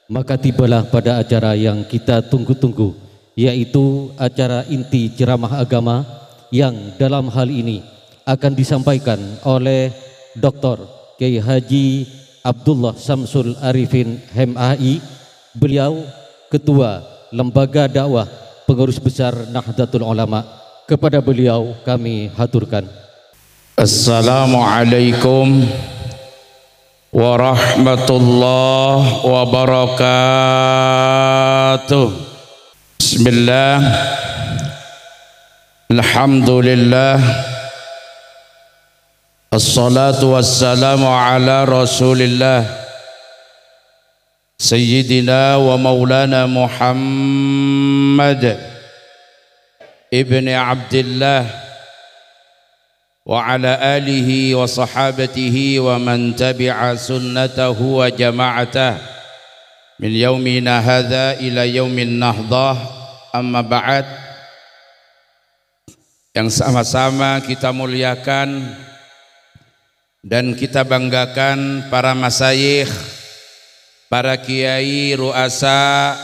Maka tibalah pada acara yang kita tunggu-tunggu, yaitu acara inti ceramah agama yang dalam hal ini akan disampaikan oleh Dr. Kiai Haji Abdullah Samsul Arifin MAI. Beliau Ketua Lembaga Dakwah Pengurus Besar Nahdlatul Ulama. Kepada beliau kami haturkan. Assalamualaikum warahmatullahi wabarakatuh. Bismillah, alhamdulillah, assalatu wassalamu ala rasulillah sayyidina wa maulana Muhammad ibni Abdillah wa ala alihi wa sahabatihi wa man tabi'a sunnatahu wa jama'atah min yaumina hadha ila yaumin nahdah. Amma ba'd. Yang sama-sama kita muliakan dan kita banggakan para masyayikh, para kiai, ruasa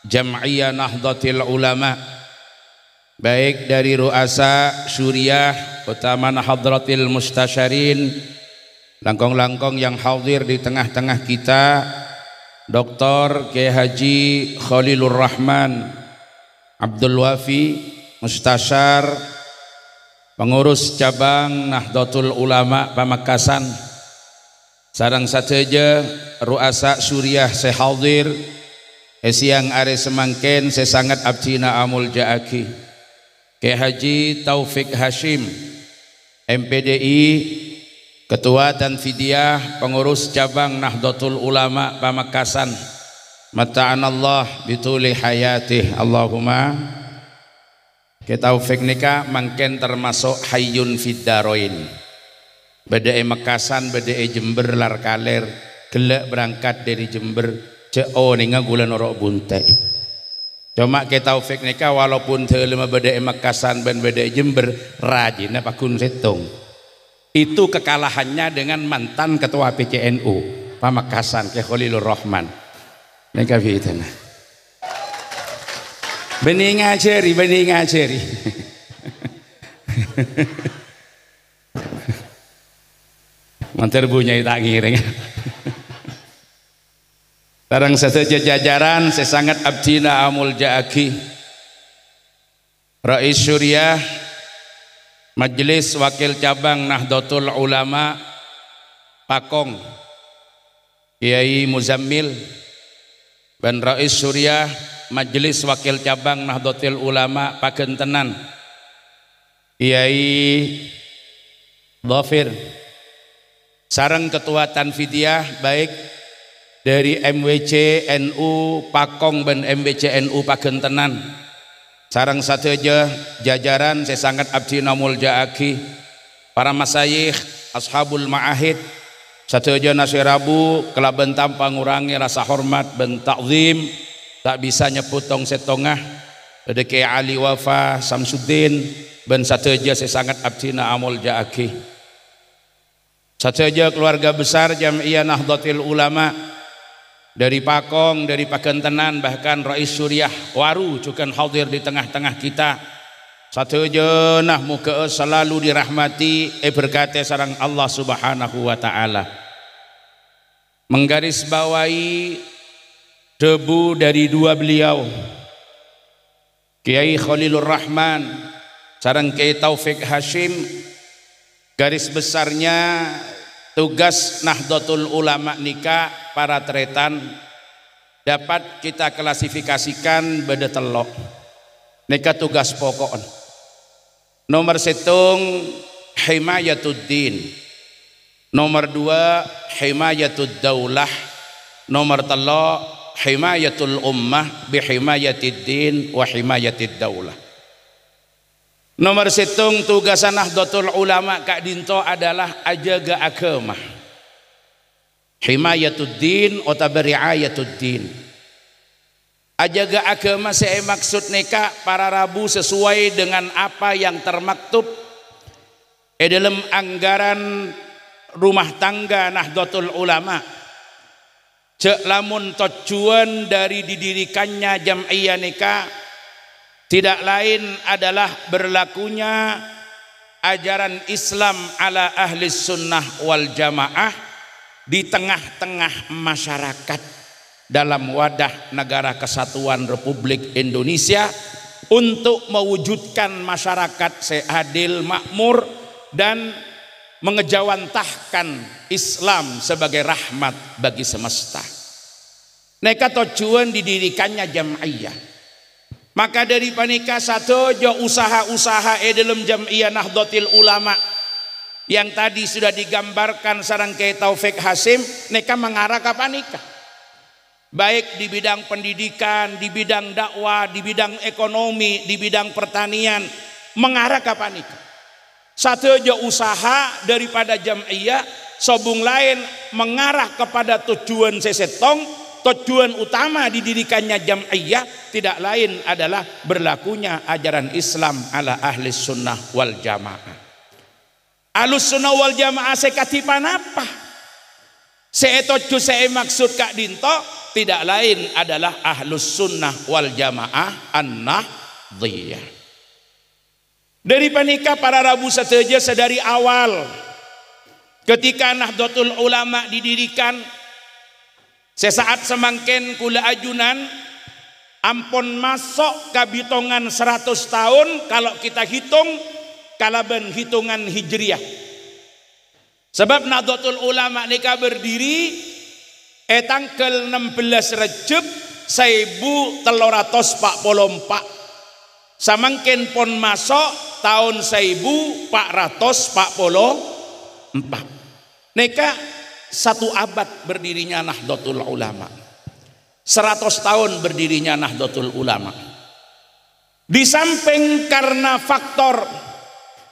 Jam'iyah Nahdlatul Ulama, baik dari ruasa syuriah, utama hadratil mustasyarin, langkong-langkong yang hadir di tengah-tengah kita, Dr. Kiai Haji Khalilur Rahman Abdul Wafi, mustasyar pengurus cabang Nahdlatul Ulama Pamekasan, sareng sateja ruasa syuriah sehadir siang are semangken sesangat abdina amul jaaki Kiai Haji Taufik Hashim MPDI, Ketua Tanfidiyah Pengurus Cabang Nahdlatul Ulama Pamekasan, mata'anallah bituli hayatih. Allahumma. Kiai Taufik nika mangken termasuk hayyun fid daroin, bedai Mekasan, bedai Jember lar kaler, gelek berangkat dari Jember ceo ninga gula norok bunte. Cuma Kiai Taufik nika walaupun telema bedai Mekasan dan bedai Jember rajin pakun setung. Itu kekalahannya dengan mantan ketua PCNU Pamekasan Kiai Khalilur Rahman. Nika fitna. Bening ngajeri. Mantar bunyai tak ngiring. Barang saja jajaran sesangat abdina amul jaaki, Rais Syuriah Majelis Wakil Cabang Nahdlatul Ulama Pakong Kiai Muzammil, dan Rais Syuriah Majelis Wakil Cabang Nahdlatul Ulama Pakentenan Kiai Dhafir, sareng Ketua Tanfidiyah baik dari MWC NU Pakong dan MWC NU Pagentenan, sarang sateja jajaran sesangat abdi namul jaaki, para masyayikh ashabul ma'ahid sateja nasirabu kelaben tanpa ngurangi rasa hormat ben takzim tak bisa nyeputong setongah ada Kiai Ali Wafa Samsuddin ben sateja sesangat abdi namul jaaki, sateja keluarga besar Jam'iyah Nahdlatul Ulama dari Pakong, dari Pakentenan, bahkan Rais Syuriah Waru juga hadir di tengah-tengah kita. Satu jenah muka selalu dirahmati berkati sarang Allah Subhanahu wa taala. Menggarisbawahi debu dari dua beliau, Kiai Khalilur Rahman sarang Kiai Taufik Hashim, garis besarnya tugas Nahdlatul Ulama nika para tretan dapat kita klasifikasikan beda telok nika tugas pokok. Nomor setung himayatuddin, nomor dua himayatud daulah, nomor telo himayatul ummah bihimayatiddin wa himayatid daulah. Nomor setung tugasan Nahdlatul Ulama Kak Dinto adalah ajaga agama, himayatuddin atau beriayatuddin. Ajaga agama saya maksud neka para rabu sesuai dengan apa yang termaktub dalam anggaran rumah tangga Nahdlatul Ulama. Cek lamun tujuan dari didirikannya Jam'iyah nikah tidak lain adalah berlakunya ajaran Islam ala ahli sunnah wal jamaah di tengah-tengah masyarakat dalam wadah negara kesatuan Republik Indonesia untuk mewujudkan masyarakat seadil makmur dan mengejawantahkan Islam sebagai rahmat bagi semesta. Neka tujuan didirikannya Jam'iyah. Maka dari panika satu jo usaha-usaha dalam Jam'iyah Nahdlatul Ulama yang tadi sudah digambarkan sareng Kyai Taufik Hasim, neka mengarah ke panika. Baik di bidang pendidikan, di bidang dakwah, di bidang ekonomi, di bidang pertanian, mengarah ke panika. Satu aja usaha daripada Jam'iyah sobung lain mengarah kepada tujuan sesetong, tujuan utama didirikannya Jam'iyah tidak lain adalah berlakunya ajaran Islam ala ahli sunnah wal jamaah. Ahlus sunnah wal jamaah sekatipan apa? Seetoju saya maksud Kak Dinto tidak lain adalah ahlus sunnah wal jamaah an-nahdliyah. Dari panika para Rabu sateja sedari awal ketika Nahdlatul Ulama didirikan sesaat semangken kula ajunan ampun masuk kabitongan 100 tahun kalau kita hitung kalaban hitungan hijriah. Sebab Nahdlatul Ulama nika berdiri tanggal 16 Rejab 1444. Samangken pon masuk tahun 1444. Neka satu abad berdirinya Nahdlatul Ulama. 100 tahun berdirinya Nahdlatul Ulama. Di samping karena faktor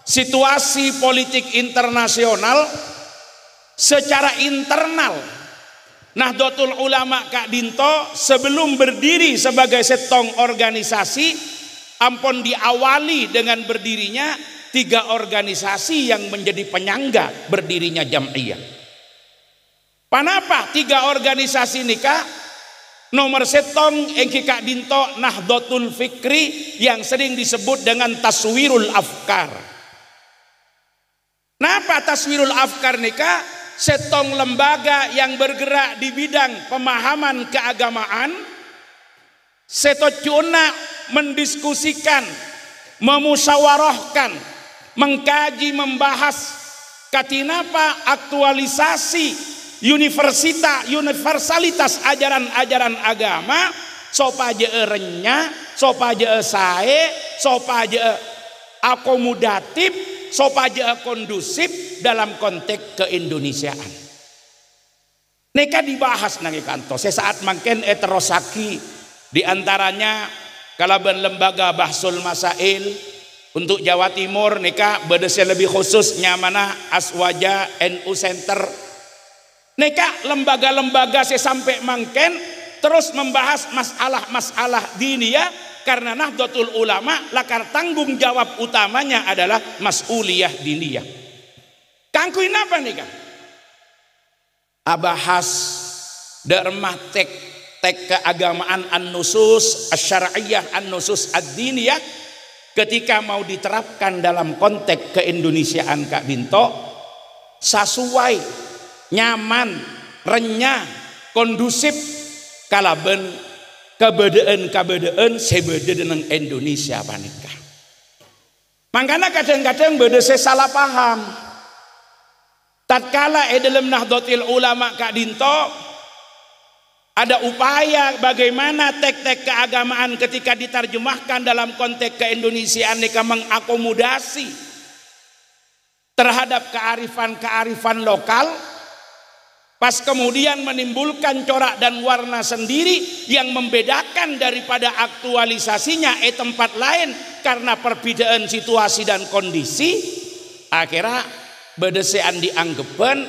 situasi politik internasional, secara internal Nahdlatul Ulama Kak Dinto sebelum berdiri sebagai setong organisasi ampun diawali dengan berdirinya 3 organisasi yang menjadi penyangga berdirinya Jam'iyah. Panapa 3 organisasi nikah? Nomor setong engki Kak Dinto Nahdlatul Fikri yang sering disebut dengan Taswirul Afkar. Napa Taswirul Afkar nikah? Setong lembaga yang bergerak di bidang pemahaman keagamaan setocuna mendiskusikan, memusyawarahkan, mengkaji, membahas katinapa aktualisasi universalitas ajaran-ajaran agama sopaje erenya, sopaje sae, sopaje akomodatif, sopaje kondusif dalam konteks keindonesiaan. Neka dibahas nang kanto sesaat mangken terosaki di antaranya kalaban lembaga Bahsul Masail untuk Jawa Timur neka bedesnya lebih khususnya mana Aswaja NU Center. Neka lembaga-lembaga saya sampai mangken terus membahas masalah-masalah diniyah karena Nahdlatul Ulama lakar tanggung jawab utamanya adalah mas'uliyah diniyah. Kangkuin apa nih kan? Abahas dermah tek keagamaan an-nusus asy-syar'iyyah an-nusus ad-diniyah ketika mau diterapkan dalam konteks keindonesiaan Kak Dinto sesuai, nyaman, renyah, kondusif kalaben kabedaan sebeda dengan Indonesia panika. Mangkana kadang-kadang beda salah paham. Tatkala dalam Nahdlatul Ulama Kak Dinto ada upaya bagaimana tek-tek keagamaan ketika diterjemahkan dalam konteks keindonesiaan mereka mengakomodasi terhadap kearifan-kearifan lokal pas kemudian menimbulkan corak dan warna sendiri yang membedakan daripada aktualisasinya tempat lain karena perbedaan situasi dan kondisi akhirnya bedesean dianggepan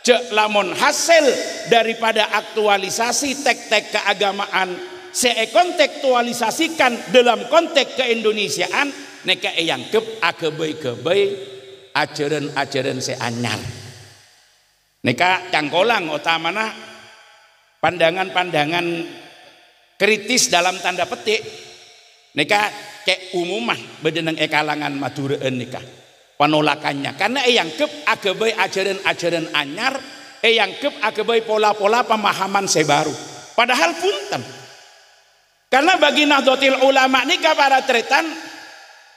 cek lamun hasil daripada aktualisasi tek-tek keagamaan sekontekstualisasikan dalam konteks keindonesiaan neka yang akebay ajaran-ajaran seanyar neka cangkolang utamana pandangan-pandangan kritis dalam tanda petik nika cek umumah bedeneng kalangan Madureen nika penolakannya karena yangkep agabai ajaran-ajaran anyar yangkep agabai pola-pola pemahaman sebaru padahal punten karena bagi Nahdlatul Ulama nika para tretan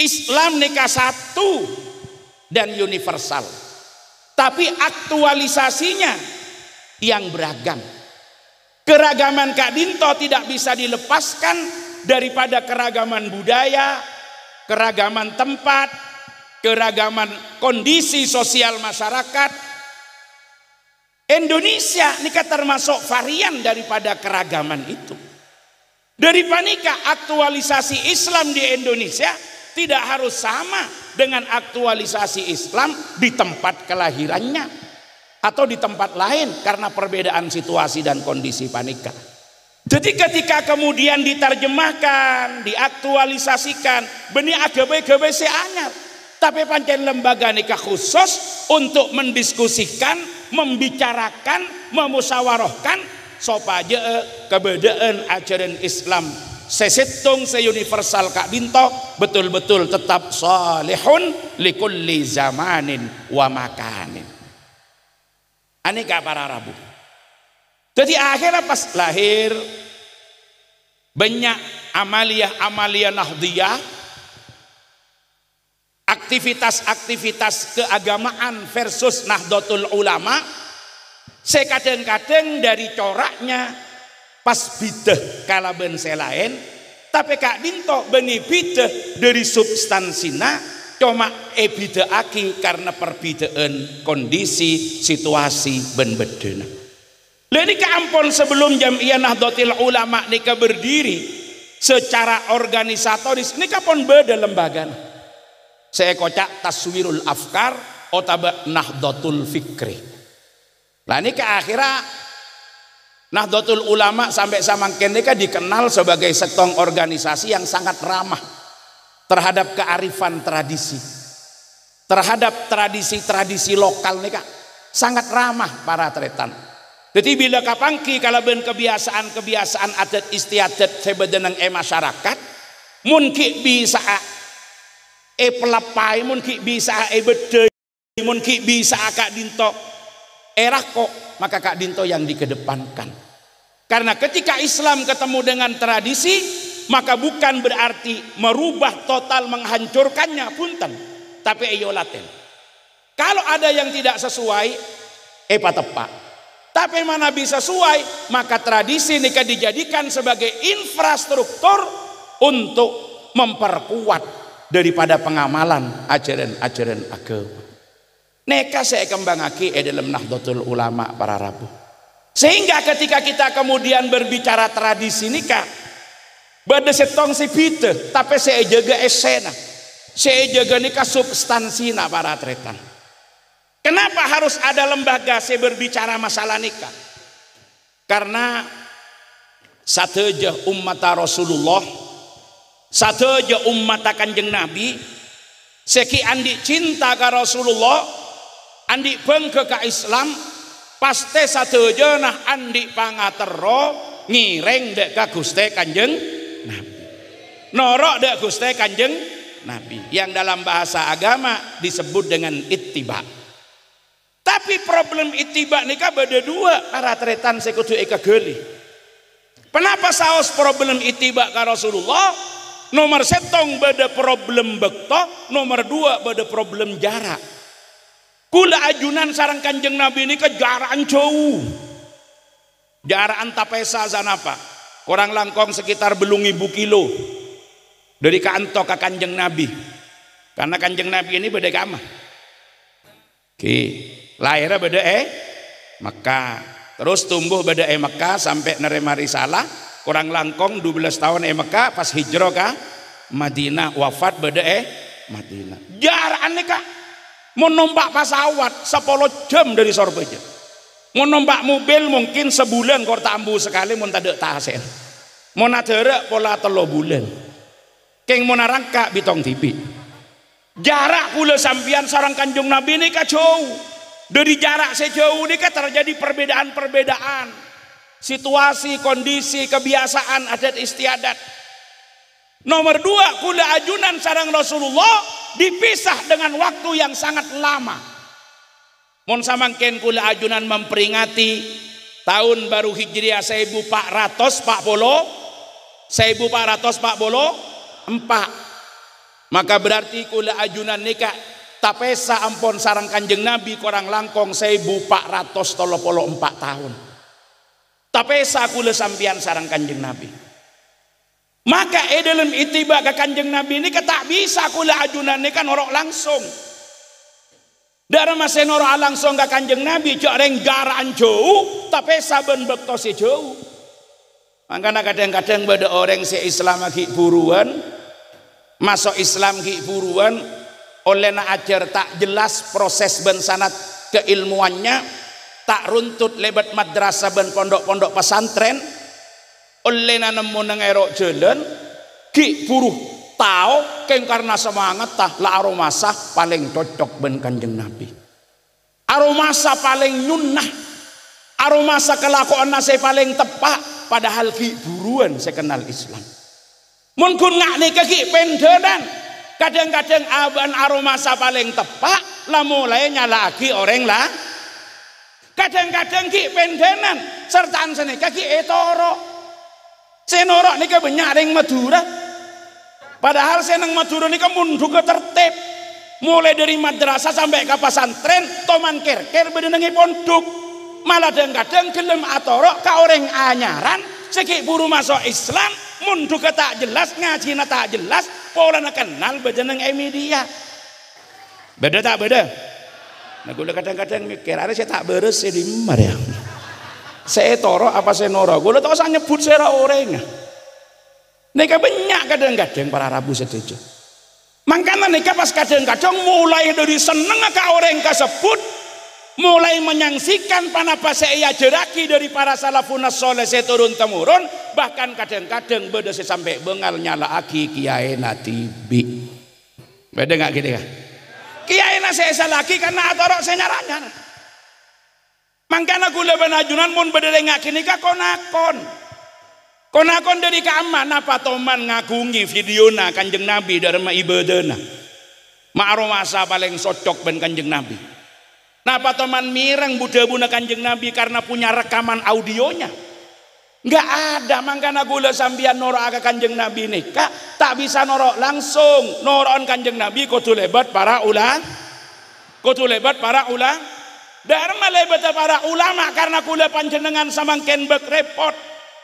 Islam nika satu dan universal tapi aktualisasinya yang beragam. Keragaman Kak Dinto tidak bisa dilepaskan daripada keragaman budaya, keragaman tempat, keragaman kondisi sosial masyarakat. Indonesia nika termasuk varian daripada keragaman itu. Dari panika aktualisasi Islam di Indonesia tidak harus sama dengan aktualisasi Islam di tempat kelahirannya atau di tempat lain karena perbedaan situasi dan kondisi panika. Jadi ketika kemudian diterjemahkan, diaktualisasikan, benih agabe-gabe seanyar, tapi pancen lembaga nikah khusus untuk mendiskusikan, membicarakan, memusyawarahkan supaya kebedaan ajaran Islam sesitung seuniversal Kak Dinto betul-betul tetap salihun likulli zamanin wa makanin. Aneka para Rabu. Jadi akhirnya pas lahir banyak amalia nahdiyah, aktivitas-aktivitas keagamaan versus Nahdlatul Ulama. Saya kadang-kadang dari coraknya pas bidah kalaben selain, tapi Kak Dinto beni bidah dari substansina cuma bidaaki karena perbedaan kondisi situasi ben bedena. Lha ampun sebelum Jamiah Nahdlatul Ulama nika berdiri secara organisatoris nika pun beda lembaga. Saya kocak taswirul afkar otaba Nahdlatul Fikri. Lah nika akhirnya Nahdlatul Ulama sampai samangken nika dikenal sebagai setong organisasi yang sangat ramah terhadap kearifan tradisi, terhadap tradisi-tradisi lokal nih Kak, sangat ramah para tretan. Jadi bila kapangki kalau ben kebiasaan adat istiadat sebedenang masyarakat, mungkin bisa pelapai, mungkin bisa bedai, mungkin bisa Kak Dinto kok, maka Kak Dinto yang dikedepankan. Karena ketika Islam ketemu dengan tradisi, maka bukan berarti merubah total menghancurkannya punten, tapi laten. Kalau ada yang tidak sesuai tepat, tapi mana bisa sesuai, maka tradisi nika dijadikan sebagai infrastruktur untuk memperkuat daripada pengamalan ajaran-ajaran agama. Neka saya kembangaki dalam Nahdlatul Ulama para Rabu. Sehingga ketika kita kemudian berbicara tradisi nikah, bada setong si pite, tapi saya jaga esena, saya jaga nikah substansina para tretan. Kenapa harus ada lembaga saya berbicara masalah nikah? Karena sateja umat Rasulullah, sateja umat Kanjeng Nabi, seki andi cinta ke Rasulullah, andi bengke ke Islam, pasti sateja nah andi pangatero ngireng dek ka Gusti Kanjeng Nabi, norok dek Gusti Kanjeng Nabi, yang dalam bahasa agama disebut dengan ittiba. Tapi problem ittiba nikah beda dua para tretan sekutu eka geli. Kenapa saos problem ittiba ka Rasulullah? Nomor setong beda problem bekto, nomor dua beda problem jarak. Kula ajunan sarang Kanjeng Nabi ini ke jaraan jauh. Jaraan tapesa zanapa? Kurang langkong sekitar belum 1000 kilo dari kanto ke Kanjeng Nabi. Karena Kanjeng Nabi ini beda agama. Oke, lahirnya beda Mekah. Terus tumbuh beda Mekah sampai nerima risalah. Kurang langkong 12 tahun Mekah, pas hijrah ke Madinah, wafat beda Madinah. Jaraan Kak. Mau numpak pesawat 10 jam dari Surabaya. Mau numpak mobil mungkin sebulan kor tambu sekali mau tak tasen. Mau nadera pola 3 bulan. Keng mau narangka bitong tipi. Jarak kula sampian sarang Kanjeng Nabi ini jauh. Dari jarak sejauh ini terjadi perbedaan-perbedaan. situasi, kondisi, kebiasaan, adat istiadat. Nomor 2, kula ajunan sareng Rasulullah dipisah dengan waktu yang sangat lama. Mun samangken kula ajunan memperingati tahun baru Hijriah 1444, maka berarti kula ajunan nikah tapesa ampun sareng Kanjeng Nabi korang langkong 1434 tahun. Tapesa kula sampian sareng Kanjeng Nabi. Maka dalam itiba ke Kanjeng Nabi ini tak bisa kula ajunan nikah norok langsung. Darah masih norok langsung ke Kanjeng Nabi cok reng garaan jauh tapesa ben bekto si jauh. Makanya kadang-kadang beda orang si Islam lagi buruan, masuk Islam lagi buruan, oleh na ajar tak jelas proses ben sanat keilmuannya, tak runtut lebat madrasah ben pondok-pondok pesantren, oleh na nemu nang erok jalan, ki buruh tahu keng karena semangat tah la aromasa paling cocok ben Kanjeng Nabi, aromasa paling nyunnah, aromasa kelakuan nasi paling tepat. Padahal ki buruan saya kenal Islam. Mun kun ngak nikah ki pendenan. Kadang-kadang aban aromasa paling tepat lah mulai nyala lagi orang lah. Kadang-kadang ki pendenan sertaan senikah ki etoro. Senorok nikah banyak ring Madura. Padahal senang Madura nikah mun juga tertib. Mulai dari madrasah sampai ke pesantren toman ker-ker bedenengi pondok. Malah kadang-kadang gelem atorok ka orang anyaran seki buru masuk Islam mundu ke tak jelas ngaji na tak jelas pola na kenal bejeneng media beda tak beda. Nah gue kadang-kadang mikir ada saya tak beres di mar ya saya torok apa saya norok gue tau saya nyebut saya orang neka banyak kadang-kadang para Rabu setuju makanya neka pas kadang-kadang mulai dari seneng ke orang kasebut mulai menyangsikan panapa saya jeraki dari para salafun soleh saya turun temurun bahkan kadang-kadang beda saya sampai bengal nyala aki kiai natibi beda nggak gitu ya kiai na saya salaki karena atorok saya nyaranya mangkana gula benajunan mun beda nggak kini kah konakon dari keaman apa toman ngagungi video na Kanjeng Nabi dari ma ibadana ma'aromasa paling cocok ben Kanjeng Nabi. Nah apa teman mireng budak-budak Kanjeng Nabi karena punya rekaman audionya nggak ada makanya gula sambian norok ke Kanjeng Nabi nikah tak bisa norok langsung noron Kanjeng Nabi kudu lebat para ulama dharma lebat para ulama karena gula panjenengan samangken bek repot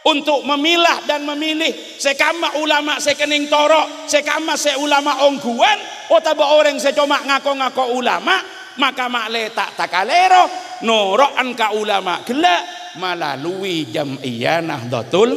untuk memilah dan memilih sekama ulama sekening torok sekama se ulama ongguan otaba orang secoma ngako-ngako ulama maka makle tak takalero norokan ka ulama gelak melalui jam'iyah Nahdlatul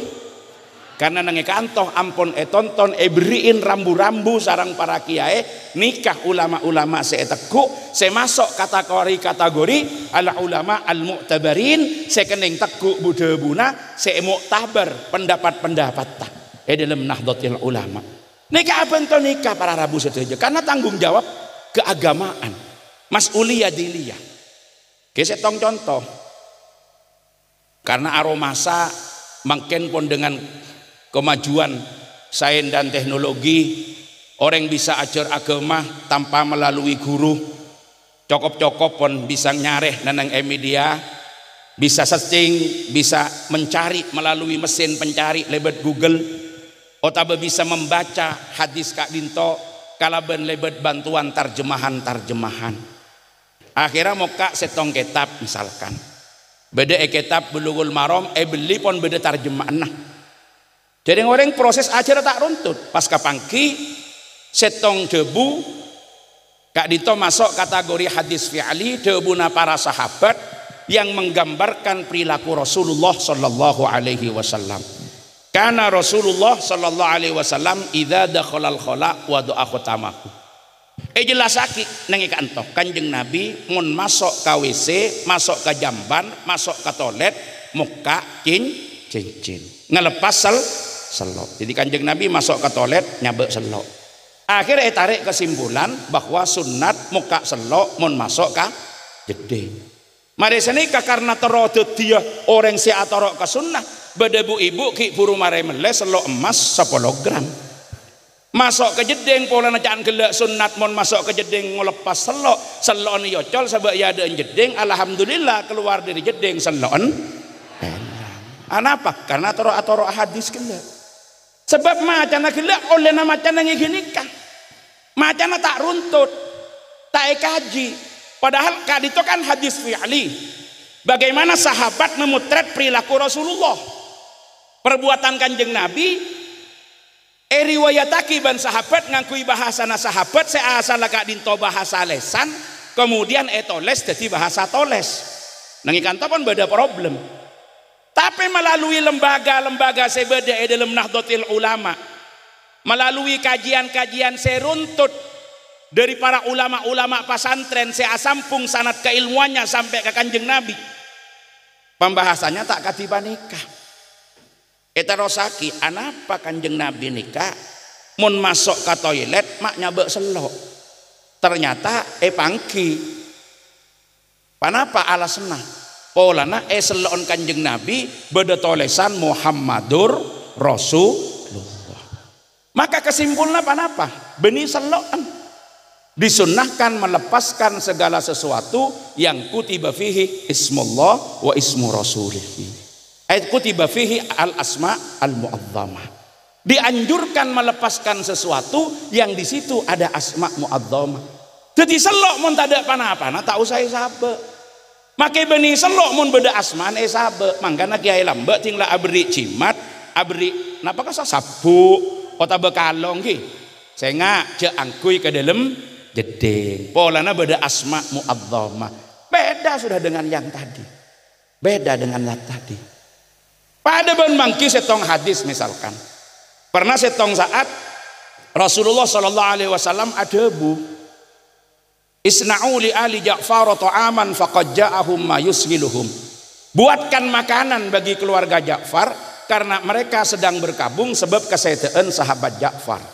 karena nange kantoh ampun tonton beriin rambu-rambu sarang para kiai nikah ulama-ulama seeteku semasuk kategori ala ulama al-mu'tabarin sekening teku budebuna semuktabar pendapat-pendapat tak dalam Nahdlatul ulama nikah apa ento nikah para Rabu setuju karena tanggung jawab keagamaan mas'uliyah diniyah. Saya tong contoh karena aromasa makin pun dengan kemajuan sains dan teknologi orang bisa ajar agama tanpa melalui guru cokop-cokop pun bisa nyareh nanang media bisa searching bisa mencari melalui mesin pencari lebat Google otaba bisa membaca hadis Kak Dinto kalaban lebat bantuan tarjemahan akhirnya moka setong kitab misalkan beda kitab Bulughul Maram beli pun beda tarjemahan nah jadi orang proses ajar tak runtut pas kapangki setong debu Kak Dito masuk kategori hadis fi'ali debuna para sahabat yang menggambarkan perilaku Rasulullah sallallahu alaihi wasallam karena Rasulullah sallallahu alaihi wasallam idza dakhalal khala wa doa khutamahu jelas aki nengi kantoh Kanjeng Nabi mun masuk ke WC masuk ke jamban masuk ke toilet muka cincin ngelepas selok jadi Kanjeng Nabi masuk ke toilet nyabek selok akhirnya tarik kesimpulan bahwa sunat muka selok mun masuk ke jede Mari senika karena terodot dia orang si atorok ke sunnah. Beda bu ibu ki buru mare mele selok emas 10 gram. Masuk ke jeding pola najaan gelak sunat mon masuk ke jeding ngelepas selok ni yocol sebab ya ada jeding. Alhamdulillah keluar dari jeding selon. Kenapa? Karena atorok hadis gelak. Sebab macana gelak oleh nama macana ngiginikan. Macana tak runtut, tak kaji. Padahal itu kan hadis fi'li. Bagaimana sahabat memotret perilaku Rasulullah, perbuatan kanjeng Nabi. Riwayataki ban sahabat ngakui bahasa na sahabat saya asal kak dinto bahasa lesan, kemudian toles jadi bahasa toles. Nangikan pun beda problem. Tapi melalui lembaga-lembaga sebeda dalam Nahdlatul Ulama, melalui kajian-kajian seruntut dari para ulama-ulama pesantren saya sampung sanad keilmuannya sampai ke kanjeng Nabi. Pembahasannya tak katiba nikah. Eta rosaki, anapa kanjeng Nabi nikah? Mun masuk ke toilet maknya bek selok. Ternyata pangki. Panapa alasna? Polana selon kanjeng Nabi beda tolesan Muhammadur Rasulullah. Maka kesimpulannya panapa? Beni selokan. Disunnahkan melepaskan segala sesuatu yang kutiba fihi ismullah wa ismu rasulihi. Ayat kutiba fihi al asma al mu'azzamah. Dianjurkan melepaskan sesuatu yang di situ ada asma mu'azzamah. Jadi selok mun tak ada panah-panah tak usah sabe. Make beni selok mun beda asma sabe. Mangkana kiai lambe tinggal abri cimat, abri napa ka sabu, kota bekalong ki. Senga je angkui ke dalam jeding. Polana beda asma mu'azzamah. Beda sudah dengan yang tadi. Beda dengan yang tadi. Pada ben mangki setong hadis misalkan. Pernah setong saat Rasulullah sallallahu alaihi wasallam adebu. Isna'u li ali Ja'far ta'aman faqad ja'ahum ma yusghiluhum. Buatkan makanan bagi keluarga Ja'far karena mereka sedang berkabung sebab kesetaan sahabat Ja'far.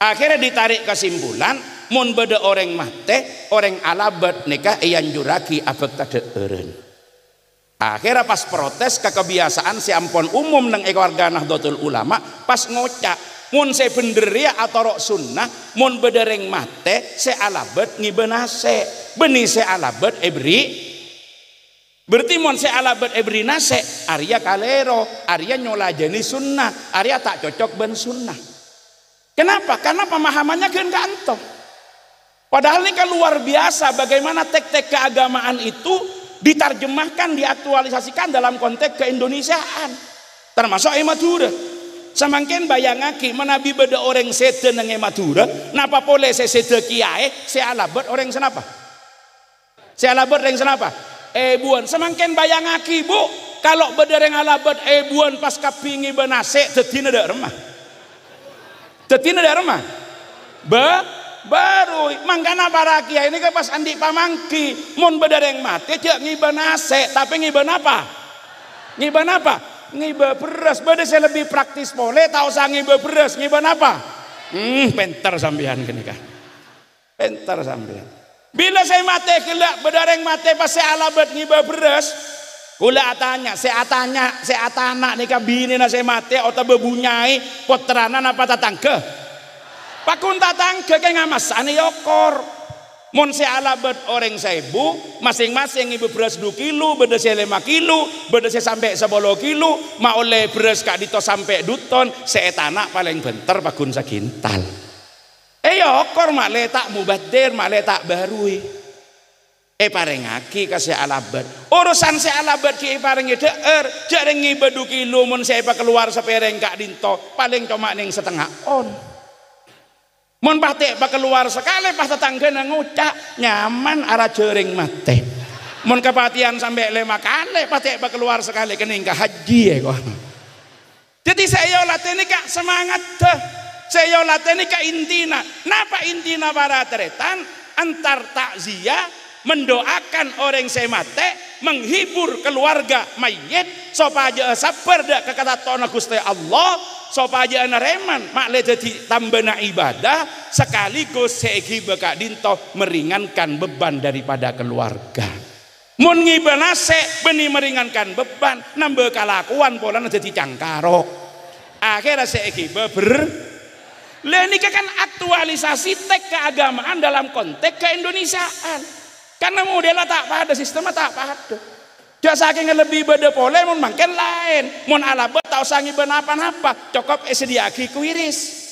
Akhirnya ditarik kesimpulan mun beda orang mate orang alabat nikah iyan juraki abek tade eureun. Akhirnya pas protes ke kebiasaan si ampon umum nang keluarga Nahdlatul Ulama pas ngocak mun se bener ya atau rok sunnah mun beda orang mate se alabat ngibenase beni se alabat ebri berarti mun se alabat ebri nase Arya kalero Arya nyolajeni sunnah Arya tak cocok ben sunnah. Kenapa? Karena pemahamannya kan gantung. Padahal ini kan luar biasa bagaimana tek-tek keagamaan itu diterjemahkan, diaktualisasikan dalam konteks keindonesiaan. Termasuk Madura. Semakin bayangake menabi beda orang sete nang Madura, napa boleh se sete kiai, se alabat orang senapa? Se alabat orang senapa? Buan. Semakin bayangake Bu, kalau beda orang alabat buan pas kapingi benase tetina dak remah. Tetina dak remah. Baru mangkana para kiai ini kan pas andi pamangki mun bedereng mati cek ngiba nase tapi ngiba apa? Ngiba apa? Ngiba beras. Beda saya lebih praktis boleh tak usah ngiba beras. Ngiba apa? Pintar sampean kenika. Pintar sampean. Bila saya mati kelak bedereng mati pas saya alabat ngiba beras, kula atanya, saya atana nika bini na saya mati atau bebunyai potrana apa tatangke? Pakun tatang ke ngamasane yokor. Mon se alabat orang 1000 masing-masing ibu beras 2 kilo, beda se 5 kilo, beda se sampai 10 kilo, ma oleh beras kak dito sampai 2 ton, se etana paling bentar pakun sakintal. Yokor mak letak mubadir, mak letak barui. Parengaki ka se alabat. Urusan se alabat ki parengi deur, jareng ibu 2 kilo mon se keluar sepereng kak dinto, paling cuma ning setengah on. Mun pate ba keluar sekali pas tetangga ngucak nyaman arah jering mate. Mun kepatian sampai 5 kali pate ba keluar sekali kening ka haji ya kok. Jadi saya latih kak semangat deh. Saya latih kak intina. Napa intina para teretan antar takziah mendoakan orang saya mate, menghibur keluarga mayit supaya sabar dak kekataton Gusti Allah, supaya nareman makle jadi tambana ibadah sekaligus segi beka dinto meringankan beban daripada keluarga. Mun ngibanase beni meringankan beban, nambah kalakuan pola dadi cangkaro. Akhirnya saiki beber. Lah niki kan aktualisasi tek keagamaan dalam konteks keindonesiaan. Karena modelnya tak pada, sistemnya tak pada. Dia saking lebih beda pole mun mangken lain. Mun ala betau sangi benapa-napa, cukup sediaki kuiris.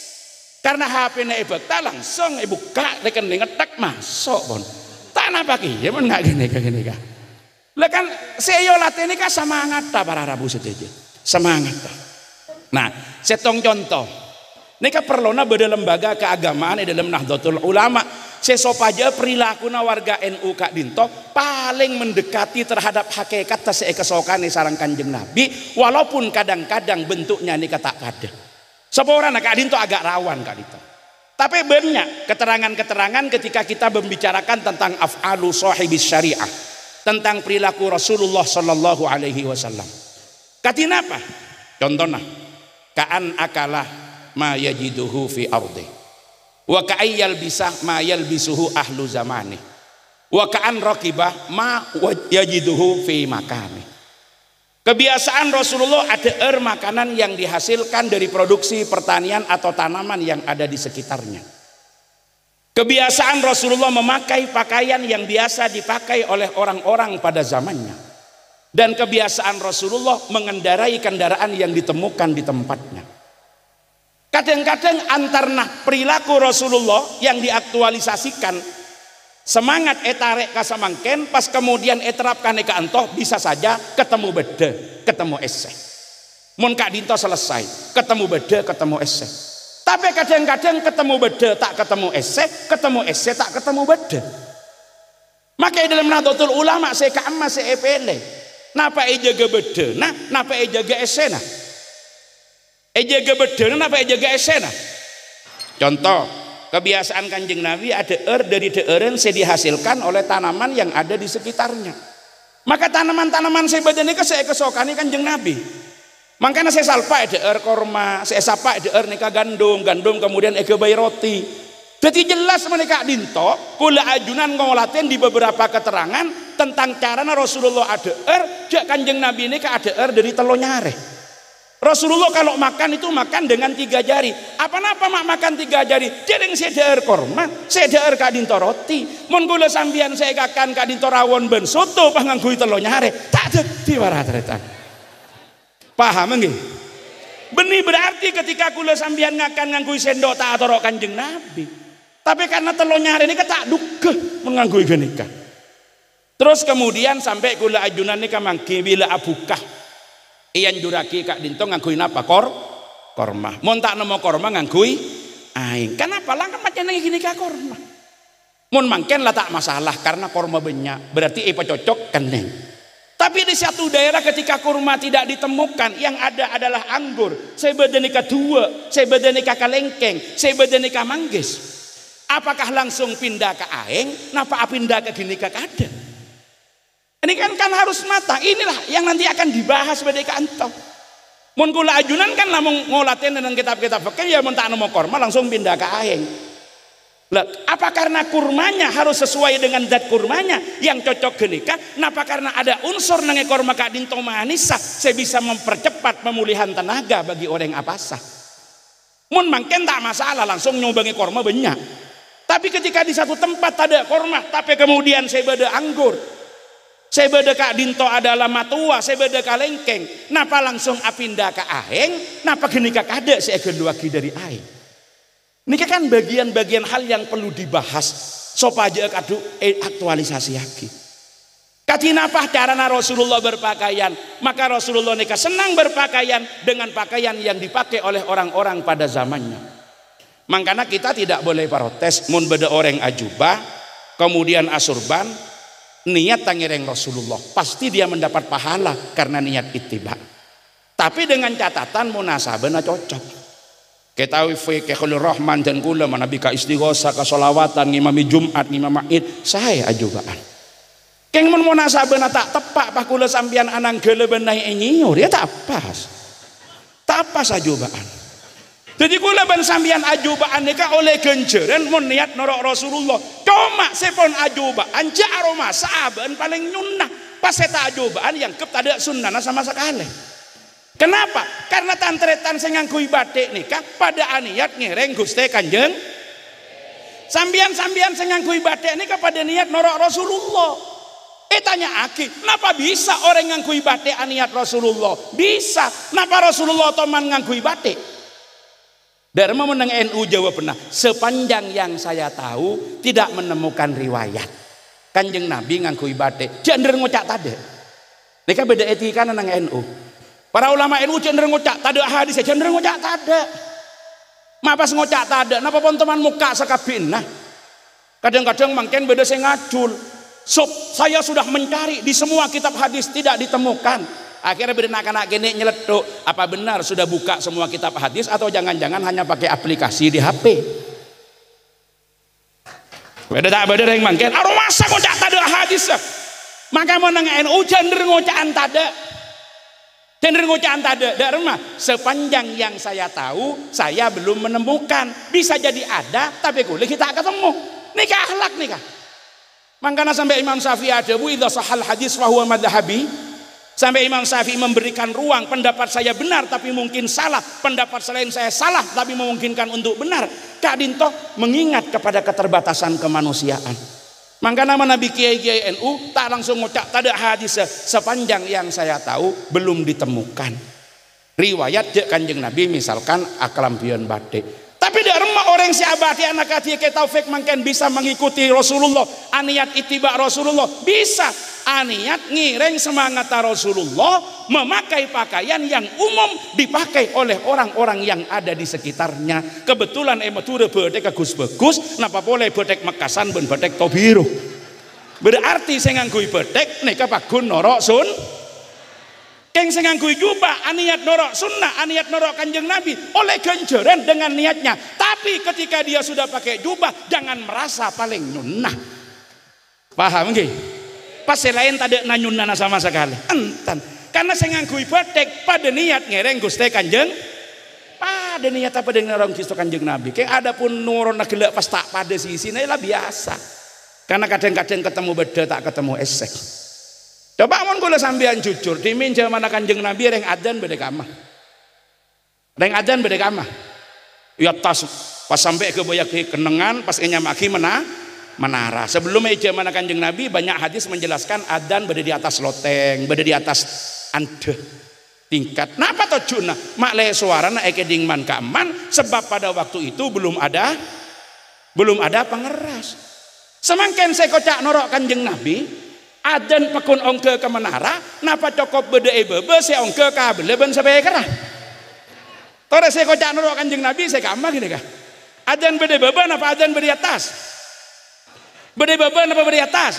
Karena HP-na ebekta langsung buka rekening ngetek masuk pon. Tak napa ki, ya mun enggak gini ka. Lah kan seyo latih ini kan semangat ta para Rabu setuju. Semangat ta. Nah, setong contoh. Nika perlona beda lembaga keagamaan di dalam Nahdlatul Ulama. Sesopaja perilaku warga NU Kak Dinto paling mendekati terhadap hakikat kesokan sarang Kanjeng Nabi, walaupun kadang-kadang bentuknya nika tak pada. Seorang Kak Dinto agak rawan Kak Dinto. Tapi banyak keterangan-keterangan ketika kita membicarakan tentang af'alu sahibis syariah, tentang perilaku Rasulullah sallallahu alaihi wasallam. Katina apa? Contohnya, ka'an akalah ma yajiduhu fi ardi wa ka'ayyal bisa ma yalbisuhu ahlu zamani wa ka'an raqibah ma yajiduhu fi makani. Kebiasaan Rasulullah ada makanan yang dihasilkan dari produksi pertanian atau tanaman yang ada di sekitarnya. Kebiasaan Rasulullah memakai pakaian yang biasa dipakai oleh orang-orang pada zamannya. Dan kebiasaan Rasulullah mengendarai kendaraan yang ditemukan di tempatnya. Kadang-kadang antarna perilaku Rasulullah yang diaktualisasikan, semangat etarek kasamangken pas kemudian eterapkan eka antoh bisa saja ketemu beda, ketemu eseh. Mun Kak Dinto selesai, ketemu beda, ketemu eseh. Tapi kadang-kadang ketemu beda tak ketemu eseh tak ketemu beda. Maka dalam Nahdlatul Ulama saya kama saya epele. Napa jaga beda? Napa jaga eseh nah? Jaga beda, napa jaga eseh nah? Contoh, kebiasaan Kanjeng Nabi ada dari deeren saya dihasilkan oleh tanaman yang ada di sekitarnya. Maka tanaman-tanaman saya badan ini saya kesokani Kanjeng Nabi. Makanya saya salpa korma, saya sapa nika gandum kemudian eke bayi roti. Jadi jelas mereka Dinto, kula ajunan ngolatin di beberapa keterangan tentang caranya Rasulullah ada jak Kanjeng Nabi ini ada dari telo nyare. Rasulullah kalau makan itu makan dengan 3 jari. Apa-apa mak makan 3 jari. Jadi saya korma, saya Kak Dinto roti. Mun kula sambian saya kakan Kak Dinto rawon ben soto panganggui telo nyare. Tak dadi waratretan. Paham nggih? Benih berarti ketika kula sambian ngakan nganggui sendok tak atorok Kanjeng Nabi. Tapi karena telo nyare ini tak dugeh menganggui genika. Terus kemudian sampai kula ajunan nika mangki bila abukah. Iyan juraki Kak Dinto nganggui napa korma. Mun tak nemu korma nganggui aing. Kenapa lah kan macam gini ka korma. Mun mangken lah tak masalah karena korma banyak. Berarti ipa cocok keneng. Tapi di satu daerah ketika kurma tidak ditemukan, yang ada adalah anggur. Saya bedenika dua, saya bedenika kalengkeng, saya bedenika manggis. Apakah langsung pindah ke aeng? Napa pindah ke gini ke kada? Ini kan harus mata. Inilah yang nanti akan dibahas pada kantor. Mun kula ajunan kan lamun ngolatin dengan kitab-kitab fikih ya mun tak nemu kurma langsung pindah ke aeng. Lah, apa karena kurmanya harus sesuai dengan zat kurmanya yang cocok genika? Napa karena ada unsur nang kurma Kak Dinto manisa saya bisa mempercepat pemulihan tenaga bagi orang apasa. Mun mangken tak masalah langsung nyobangi kurma banyak. Tapi ketika di satu tempat ada kurma, tapi kemudian saya beda anggur, saya beda Kak Dinto adalah matua, saya beda kalengkeng. Napa langsung apindah ke aeng? Napa genika kada saya keluagi dari aeng? Ini kan bagian-bagian hal yang perlu dibahas supaya kadu aktualisasi lagi. Katinapa carana Rasulullah berpakaian? Maka Rasulullah nika senang berpakaian dengan pakaian yang dipakai oleh orang-orang pada zamannya. Makanya kita tidak boleh protes mun beda orang ajubah kemudian asurban niat tangireng Rasulullah pasti dia mendapat pahala karena niat ittiba. Tapi dengan catatan munasabana cocok. Kita fikihul rahman dan kula manabi ka istighosa ka sholawatan ngimami Jumat ngimam Id saya ajubaan. Keng mun munasabana tak tepak pak kula sambian anang gele benai nyiur ya tak pas. Tak pas ajubaan. Jadi kula ban sambian ajubaan nika oleh genjeren mun niat norok Rasulullah. Cuma sepon ajubaan ja aroma sahaban paling nyunnah. Pas eta ajubaan yang kep tada sunnana sama sekali. Kenapa? Karena tantretan sing nganggo batik nika pada aniat ngereng Gusti Kanjeng. Sambian-sambian sing nganggo batik nika pada niat norok Rasulullah. Tanya aki, kenapa bisa orang nganggo batik aniat Rasulullah? Bisa. Kenapa Rasulullah otoman nganggo batik? Dharma menang NU jawab pernah, sepanjang yang saya tahu tidak menemukan riwayat Kanjeng Nabi nganggo batik. Cenderung ngocak tade. Nika beda etika nang NU. Para ulama NU cenderung ngocak tade hadis, cenderung ngocak tade. Mapas ngocak tade, napa pon teman muka sakabinah. Kadang-kadang mungkin beda sing ngajul. Saya sudah mencari di semua kitab hadis tidak ditemukan. Akhirnya berenak-anak gini nyeletuk, apa benar sudah buka semua kitab hadis atau jangan-jangan hanya pakai aplikasi di HP? Beda tak beda yang mangken. Aduh masa ngocak tada hadis? Maka menang NU cenderung ngocaan tada. Cenderung ngocaan tada. Dharma sepanjang yang saya tahu saya belum menemukan. Bisa jadi ada tapi kulit kita ketemu. Nikah akhlak nikah. Makanya sampai Imam Syafi'i ada bu idza sahal hadis fa huwa madhhabi. Sampai Imam Syafi'i memberikan ruang, pendapat saya benar tapi mungkin salah, pendapat selain saya salah tapi memungkinkan untuk benar. Kak Dinto mengingat kepada keterbatasan kemanusiaan. Maka nama Nabi Kiai NU tak langsung ngucap tak ada hadis sepanjang yang saya tahu belum ditemukan riwayat Kanjeng Nabi misalkan akalampion batik. Tapi dharma orang si abadi anak hati ke taufik mungkin bisa mengikuti Rasulullah, aniat ittiba Rasulullah, bisa aniat ngireng semangat Rasulullah, memakai pakaian yang umum dipakai oleh orang-orang yang ada di sekitarnya. Kebetulan emature bedek bagus, napa boleh bedek Mekasan ben bedek Tobiru. Berarti saya nganggo bedek nika pagun norok sun. Keng sing nganggo jubah aniat norok sunnah, aniat norok Kanjeng Nabi oleh genjeren dengan niatnya. Tapi ketika dia sudah pakai jubah jangan merasa paling nyunnah. Paham nggih? Pas lain tak ada nyunnah sama sekali. Entan. Karena sing nganggo bedek pada niat ngereng Gusti Kanjeng. Pada niat apa dengan orang Gusti Kanjeng Nabi. Keng ada pun nuron gelek pas tak pada sisi lah biasa. Karena kadang-kadang ketemu beda tak ketemu esek. Coba mon kula sampean jujur, di min zaman Kanjeng Nabi reng adzan beda kamah. Reng adzan beda kamah. Ya tas pas sampai ke boyak kenengan pas nyamaki menara. Sebelum zaman Kanjeng Nabi banyak hadis menjelaskan adzan beda di atas loteng, beda di atas andeh tingkat. Napa to juna? Mak le suarana eke dingman kaman sebab pada waktu itu belum ada pengeras. Semangken saya kocak norok Kanjeng Nabi adan pekun ongke ke menara napa cokop bede bebe saya ongke kabel ben sampai kerah tore saya kocak norok Kanjeng Nabi saya kamar gini kah adan bede bebe napa adan bede atas bede bebe napa bede atas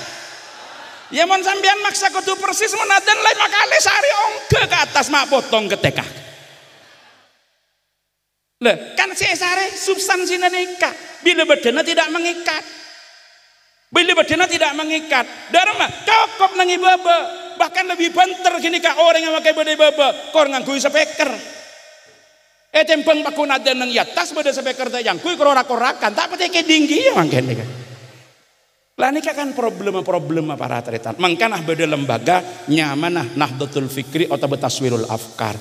ya mon sambian maksa kudu persis mon adan lain makale sehari ongke ke atas mak potong ke tekah lah kan saya sehari substansinya nikah bila bedena tidak mengikat. Bila bedena tidak mengikat, dharma cokop nangi bebe, bahkan lebih banter gini kak orang yang pakai bede bebe, kor ngangkui speaker. Tempeng pakun ada nang atas bede speaker tak jangkui korak-korakan, tak pasti ke tinggi ya mangken nih kan. Lah ini kan problema para tretan. Mangkanah bede lembaga nyamanah Nahdlatul Fikri atau Taswirul Afkar.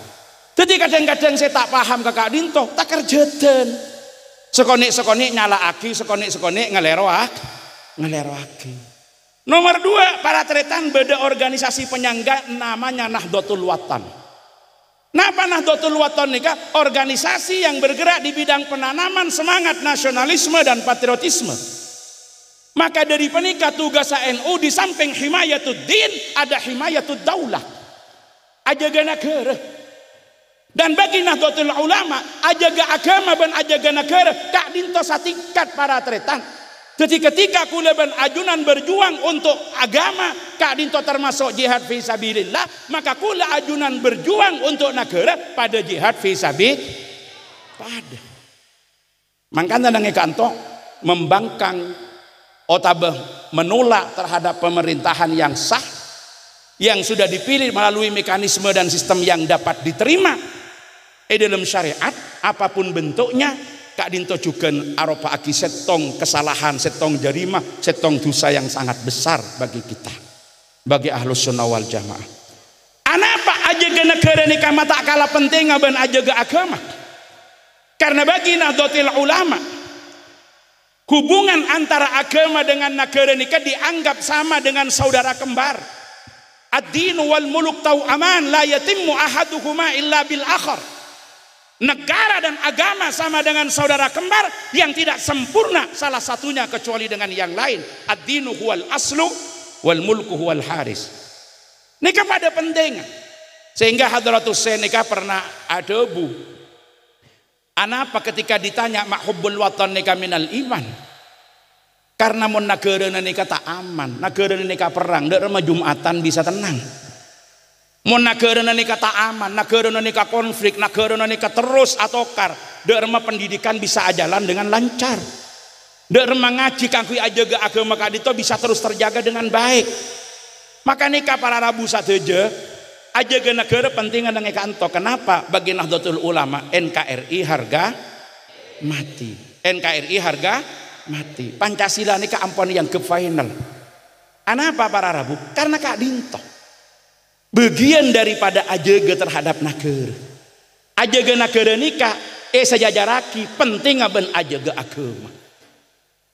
Jadi kadang-kadang saya tak paham kakak Dinto, tak kerjeden. Sekonik nyala aki, sekonik ngeleroak. Ngelerwaki. Nomor 2 para tretan beda organisasi penyangga namanya Nahdlatul Watan. Napa Nahdlatul Watan nika? Organisasi yang bergerak di bidang penanaman semangat nasionalisme dan patriotisme. Maka dari penikah tugas NU di samping himayatud din ada himayatud daulah. Ajaga negara. Dan bagi Nahdlatul Ulama ajaga agama dan ajaga negara Kak Dinto satingkat para tretan. Jadi ketika kula ben ajunan berjuang untuk agama, Kak Dinto termasuk jihad fi sabilillah, maka kula ajunan berjuang untuk negara pada jihad fi sabilillah. Mangkana nange kanto membangkang otabah menolak terhadap pemerintahan yang sah yang sudah dipilih melalui mekanisme dan sistem yang dapat diterima. dalam syariat apapun bentuknya Kak Dinto juga aropa aki setong kesalahan, setong jarimah, setong dosa yang sangat besar bagi kita, bagi Ahlus Sunnah wal Jamaah. Anapa ajaga negara ini kama tak kalah penting ban ajaga agama? Karena bagi Nahdlatul Ulama hubungan antara agama dengan negara ini dianggap sama dengan saudara kembar. Ad-dinu wal muluk tau'aman la yatimmu ahaduhuma illa bil akhar. Negara dan agama sama dengan saudara kembar yang tidak sempurna salah satunya kecuali dengan yang lain. Ad-dinu huwal aslu wal mulku huwal haris. Nikah pada penting. Sehingga Hadratus Syekh nikah pernah adebu. Anapa ketika ditanya mak hubbul watan nikah minal iman? Karena mun negara nikah tak aman, negara nikah perang, dak remah Jumatan bisa tenang. Mun negara nikah tak aman, negara nikah konflik, negara nikah terus atokar, dak remah pendidikan bisa ajalan dengan lancar. Dak remah ngaji kangku ajaga agama kadito bisa terus terjaga dengan baik. Maka nikah para Rabu sateja ajaga negara penting ada kanto. Kenapa? Bagi Nahdlatul Ulama NKRI harga mati. NKRI harga mati. Pancasila ini keampun yang ke final. Kenapa para Rabu? Karena Kak Dinto bagian daripada ajaga terhadap negara. Ajaga negara nikah sejajaraki penting ben ajaga agama.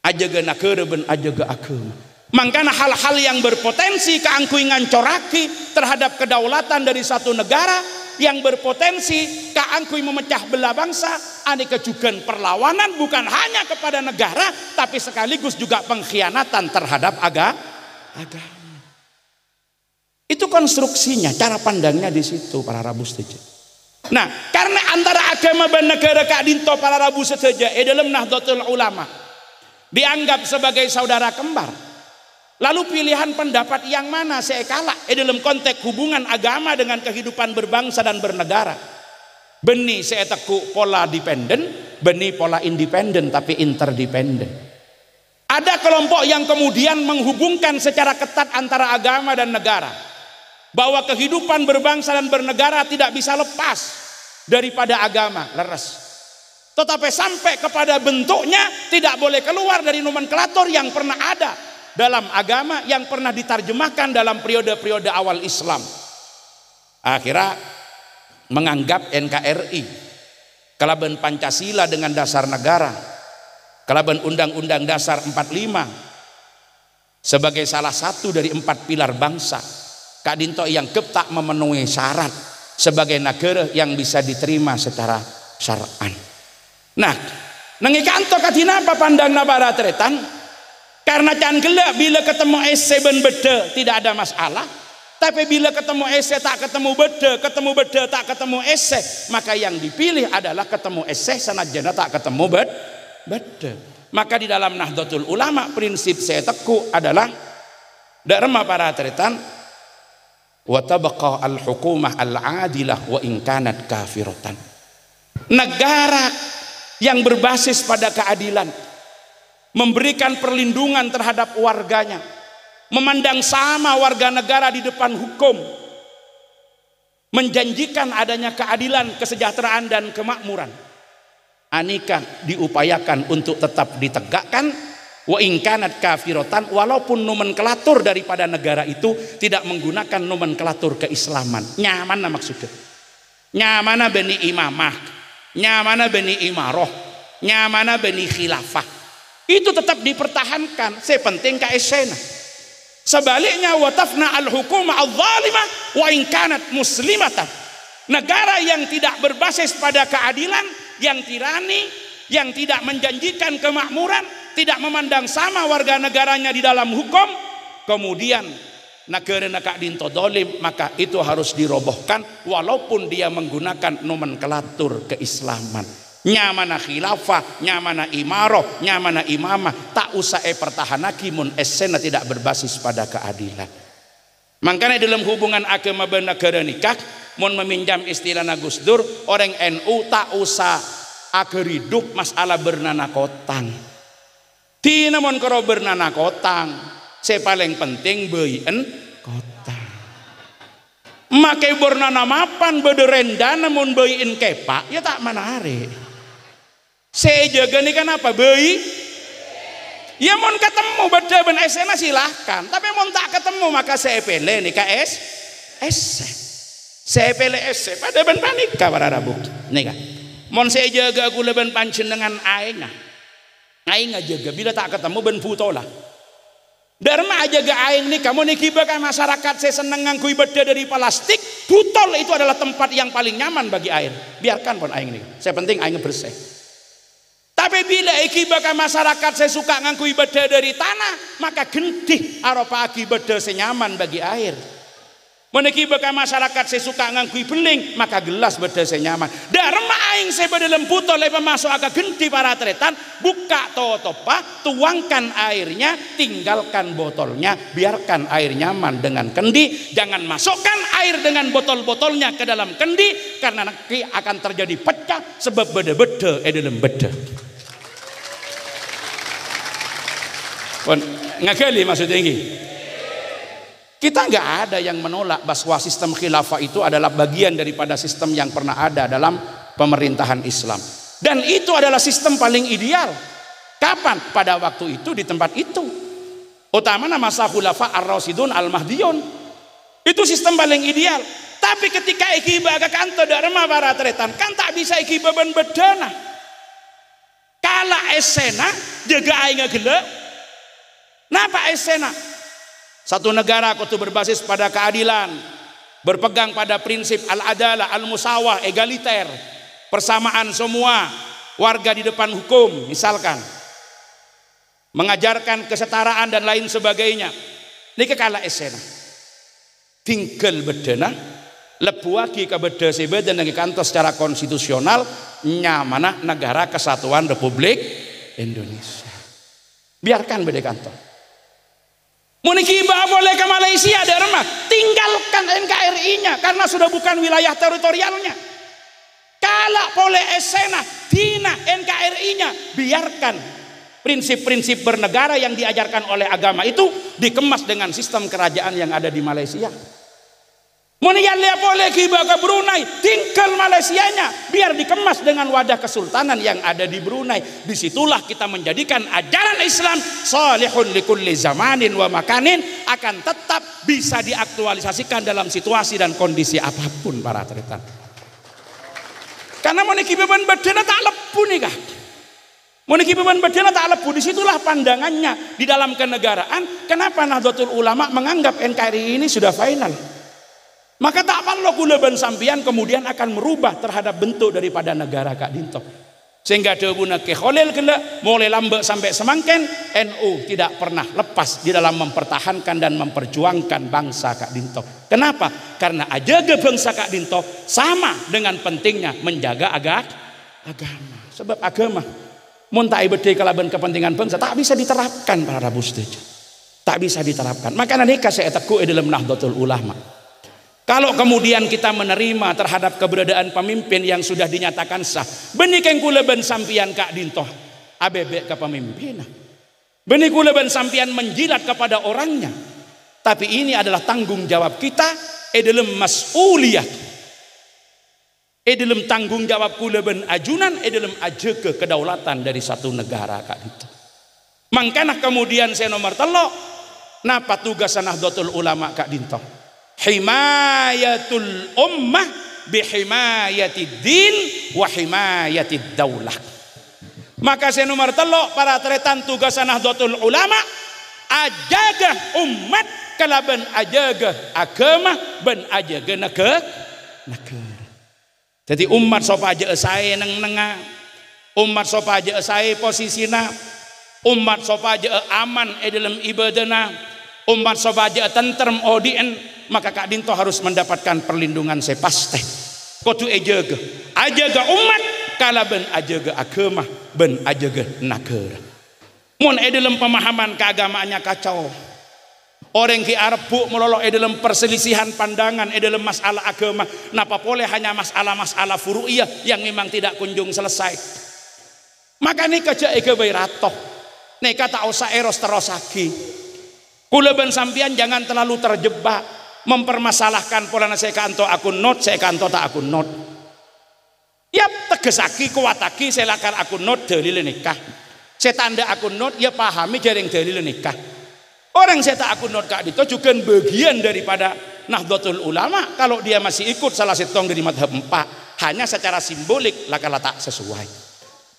Ajaga negara ben ajaga agama. Makanya hal-hal yang berpotensi keangkui ngancoraki terhadap kedaulatan dari satu negara, yang berpotensi keangkui memecah belah bangsa, aneka juga perlawanan bukan hanya kepada negara tapi sekaligus juga pengkhianatan terhadap agama. Itu konstruksinya, cara pandangnya di situ para Rabu setuju. Nah, karena antara agama dan negara Kak Dinto para Rabu setuju dalam Nahdlatul Ulama dianggap sebagai saudara kembar. Lalu pilihan pendapat yang mana saya kalah dalam konteks hubungan agama dengan kehidupan berbangsa dan bernegara. Beni saya teku pola dependen, beni pola independen tapi interdependen. Ada kelompok yang kemudian menghubungkan secara ketat antara agama dan negara, bahwa kehidupan berbangsa dan bernegara tidak bisa lepas daripada agama, leres. Tetapi sampai kepada bentuknya tidak boleh keluar dari nomenklatur yang pernah ada dalam agama, yang pernah diterjemahkan dalam periode-periode awal Islam. Akhirnya menganggap NKRI kalaban Pancasila dengan dasar negara, kalaban Undang-Undang Dasar 45 sebagai salah satu dari 4 pilar bangsa. Kak Dinto yang tak memenuhi syarat sebagai negara yang bisa diterima secara syar'an. Nah, nengikanto kadina apa pandangna baratretan? Karena can gelak bila ketemu ese ben beda tidak ada masalah, tapi bila ketemu ese tak ketemu beda tak ketemu ese, maka yang dipilih adalah ketemu ese sanajana tak ketemu beda. Maka di dalam Nahdlatul Ulama prinsip saya teku adalah dharma para tretan wa tabqa al hukumah al adilah wa in kanat kafiratan. Negara yang berbasis pada keadilan, memberikan perlindungan terhadap warganya, memandang sama warga negara di depan hukum, menjanjikan adanya keadilan, kesejahteraan dan kemakmuran. Anika diupayakan untuk tetap ditegakkan, wa in kanat kafiratan, walaupun nomenklatur daripada negara itu tidak menggunakan nomenklatur keislaman. Nyamana maksudnya? Nyamana beni imamah, nyamana beni imaroh, nyamana beni khilafah. Itu tetap dipertahankan, sepenting kaesena. Sebaliknya watafna al-hukuma al-zalimah wa in kanat muslimatan. Negara yang tidak berbasis pada keadilan, yang tirani, yang tidak menjanjikan kemakmuran, tidak memandang sama warga negaranya di dalam hukum, kemudian negara Kak Dinto dolim, maka itu harus dirobohkan walaupun dia menggunakan nomenklatur keislaman. Nyamana khilafah, nyamana imaroh, nyamana imamah, tak usah pertahanaki mun esena tidak berbasis pada keadilan. Makanya dalam hubungan agama dan negara nikah, mun meminjam istilah Gus Dur, orang NU tak usah agar hidup masalah bernana kotang. Tina mun karo bernana kotang, saya paling penting beien kotang. Make bernana mapan bederendana mun beuyin kepak ya tak menarik. Sejaga nih kan apa beuy? Ya mun ketemu beda ben esena silahkan. Tapi mun tak ketemu maka sepele nih KS ese. Sepele ese pada ben panika para rabu. Nih kan. Mun sejaga aku leben pancen dengan aing. Aing jaga bila tak ketemu ben putola. Dharma aja ga aing nih kamu nih kibaka masyarakat saya seneng ngangkui beda dari plastik. Butol itu adalah tempat yang paling nyaman bagi air. Biarkan pun aing nih. Saya penting aing bersih. Tapi bila kibaka masyarakat saya suka ngangkui beda dari tanah, maka gentih aropa aki beda senyaman bagi air. Meniki baka masyarakat saya suka ngangkui beling, maka gelas beda senyaman. Dharma aing saya dalam butol lepa masuk agak genti para tretan, buka totopa, tuangkan airnya, tinggalkan botolnya, biarkan air nyaman dengan kendi. Jangan masukkan air dengan botol-botolnya ke dalam kendi, karena nanti akan terjadi pecah sebab beda-beda dalam beda. Ngakali maksudnya ini. Kita nggak ada yang menolak bahwa sistem khilafah itu adalah bagian daripada sistem yang pernah ada dalam pemerintahan Islam. Dan itu adalah sistem paling ideal. Kapan? Pada waktu itu di tempat itu. Utamanya masa khulafa ar-rasyidun al-mahdiyun. Itu sistem paling ideal. Tapi ketika ikiba ke kantor dharma para tretan kan tak bisa ikiba ben bedana. Kala esena jaga aing gele. Napa esena? Satu negara kudu berbasis pada keadilan, berpegang pada prinsip al-adalah, al-musawah, egaliter, persamaan semua warga di depan hukum, misalkan mengajarkan kesetaraan dan lain sebagainya. Ini kekala esena. Tinggal bedena, lepuaki ke beda sebeda dengan kantor secara konstitusional nyamana negara kesatuan Republik Indonesia. Biarkan beda kantor. Munikiba boleh ke Malaysia Dharma, tinggalkan NKRI-nya karena sudah bukan wilayah teritorialnya. Kala boleh esena dina NKRI-nya, biarkan prinsip-prinsip bernegara yang diajarkan oleh agama itu dikemas dengan sistem kerajaan yang ada di Malaysia. Muniyalia boleh kiba ke Brunei, tinggal Malaysianya biar dikemas dengan wadah kesultanan yang ada di Brunei. Disitulah kita menjadikan ajaran Islam salihun likulli zamanin wa makanin akan tetap bisa diaktualisasikan dalam situasi dan kondisi apapun para tretan. Karena moniki beban bedana tak lepu nih kah? Moniki beban bedana tak lepu. Disitulah pandangannya di dalam kenegaraan. Kenapa Nahdlatul Ulama menganggap NKRI ini sudah final? Maka tak perlu kuleban sampian kemudian akan merubah terhadap bentuk daripada negara Kak Dinto. Sehingga debuna ke Kholil kena mulai lambat sampai semangken NU tidak pernah lepas di dalam mempertahankan dan memperjuangkan bangsa Kak Dinto. Kenapa? Karena ajaga bangsa Kak Dinto sama dengan pentingnya menjaga agama. Sebab agama muntai bedai kalaban kepentingan bangsa tak bisa diterapkan para Rabu setuju. Tak bisa diterapkan. Maka nanti saya teguh dalam Nahdlatul Ulama. Kalau kemudian kita menerima terhadap keberadaan pemimpin yang sudah dinyatakan sah, benih kula ben sampian Kak Dinto abebek ke pemimpinan. Benih kula ben sampian menjilat kepada orangnya. Tapi ini adalah tanggung jawab kita dalam mas'uliyah. Dalam tanggung jawab kula ben ajunan dalam ajaga kedaulatan dari satu negara Kak Dinto. Makanya kemudian saya nomor telok napa tugas Nahdlatul Ulama Kak Dinto? Himayatul ummah bihimayatid din wa himayatid daulah. Maka saya nomor telok para tretan tugas Nahdlatul Ulama ajaga umat kalaban ajaga agama ben ajaga negara. Jadi umat sapa aja saya neng-nenga, umat sapa aja saya posisina, umat sapa aja aman dalam ibadana, umat sapa aja tentrem odien. Maka Kak Dinto harus mendapatkan perlindungan sepasteh. Kudu ajaga umat kala ben ajaga agama ben ajaga negara. Mun dalam pemahaman keagamaannya kacau. Orang ki arep melolok dalam perselisihan pandangan dalam masalah agama. Napa boleh hanya masalah-masalah furu'iyah yang memang tidak kunjung selesai. Maka ini kerja bayi ratoh. Nih kata usah eros terosaki. Kula ben sampian jangan terlalu terjebak mempermasalahkan polana saya kanto akun not, saya kanto tak akun not. Ya tegesaki kuataki saya lakar akun not dalil nikah. Saya tanda akun not ya pahami jaring dalil nikah. Orang saya tak akun not Kak Dito juga bagian daripada Nahdlatul Ulama. Kalau dia masih ikut salah setong dari madhab 4, hanya secara simbolik lakala tak sesuai.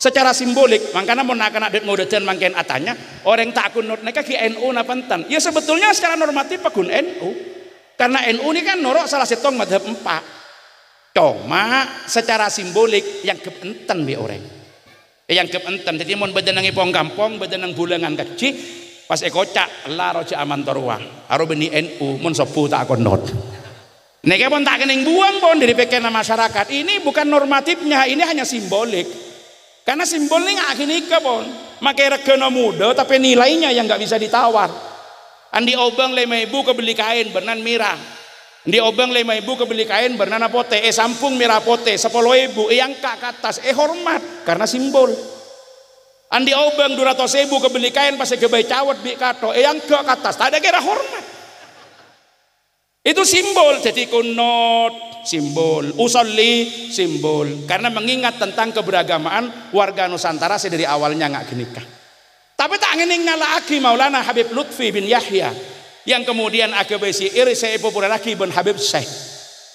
Secara simbolik, makanya mau nak ngodetan mangken atanya orang tak akun not nikah ki NU napantan. Ya sebetulnya secara normatif pakun NU. Karena NU ini kan norok salah setong madhab 4. Cuma secara simbolik yang kepentan bi orang. Yang kepentan. Jadi mau bedenangi pong kampung, bedenang bulangan kecil. Pas ekocak la roja aman torwa aro beni NU mun sepuh tak akon not neke pun tak kening buang pun dari pekena masyarakat. Ini bukan normatifnya, ini hanya simbolik, karena simbolnya nggak gini ke pun makai regana muda tapi nilainya yang nggak bisa ditawar. Andi obang 5.000 kebeli kain bernan mirah, di obang 5.000 kebeli kain bernan pote sampung mirah pote 10.000 yang kak atas hormat karena simbol. Andi obang 200.000 kebeli kain pas kebaik cawat bi kato yang ke atas tak ada kira hormat. Itu simbol. Jadi kunut simbol, usolli simbol, karena mengingat tentang keberagamaan warga Nusantara dari awalnya nggak genikah. Tapi tak ingin ngalaki Maulana Habib Lutfi bin Yahya yang kemudian akabesi iri saya populer lagi bin Habib Syekh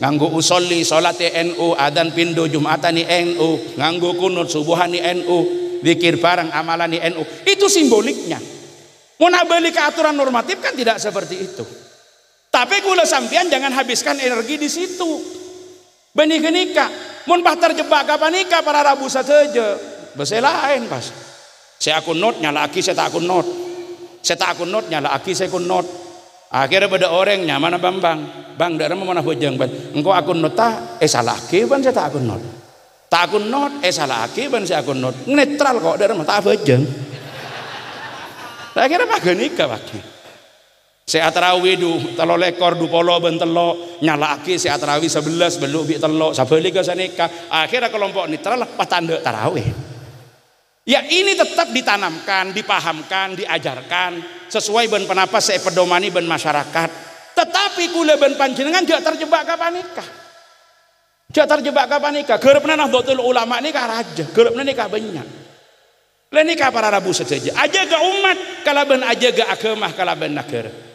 nganggo usolli salate NU, adan pindo Jumatani NU, nganggo kunut subuhani NU, zikir bareng amalan di NU. Itu simboliknya. Mau balik ke aturan normatif kan tidak seperti itu. Tapi kula sampean jangan habiskan energi di situ. Beni genika, mun bah terjebak kapan nikah para rabu saja. Bese lain pas. Saya akun not nyala aki saya tak akun not. Saya tak akun not nyala aki saya akun not. Akhirnya pada orang nyaman bang darah mana bojang ban. Engkau akun not ta salah aki ban saya tak akun not. Tak akun not salah aki ban saya akun not netral kok dari mata bajeng. Akhirnya pakai nikah pakai. Saya tarawih du telo lekor du polo ben telo nyala aki saya tarawih 11 beluk bi telo sabalik ke nikah. Akhirnya kelompok netral pas tanda tarawih. Ya ini tetap ditanamkan, dipahamkan, diajarkan sesuai ben penapa saya pedomani ben masyarakat. Tetapi kula ben panjenengan gak terjebak kapan nikah. Gak terjebak kapan nikah. Gerepna Nahdlatul Ulama nikah raja, gerepna nikah banyak. Lain nikah para rabu saja. Ajaga umat kalaban ajaga agama kalaban negara.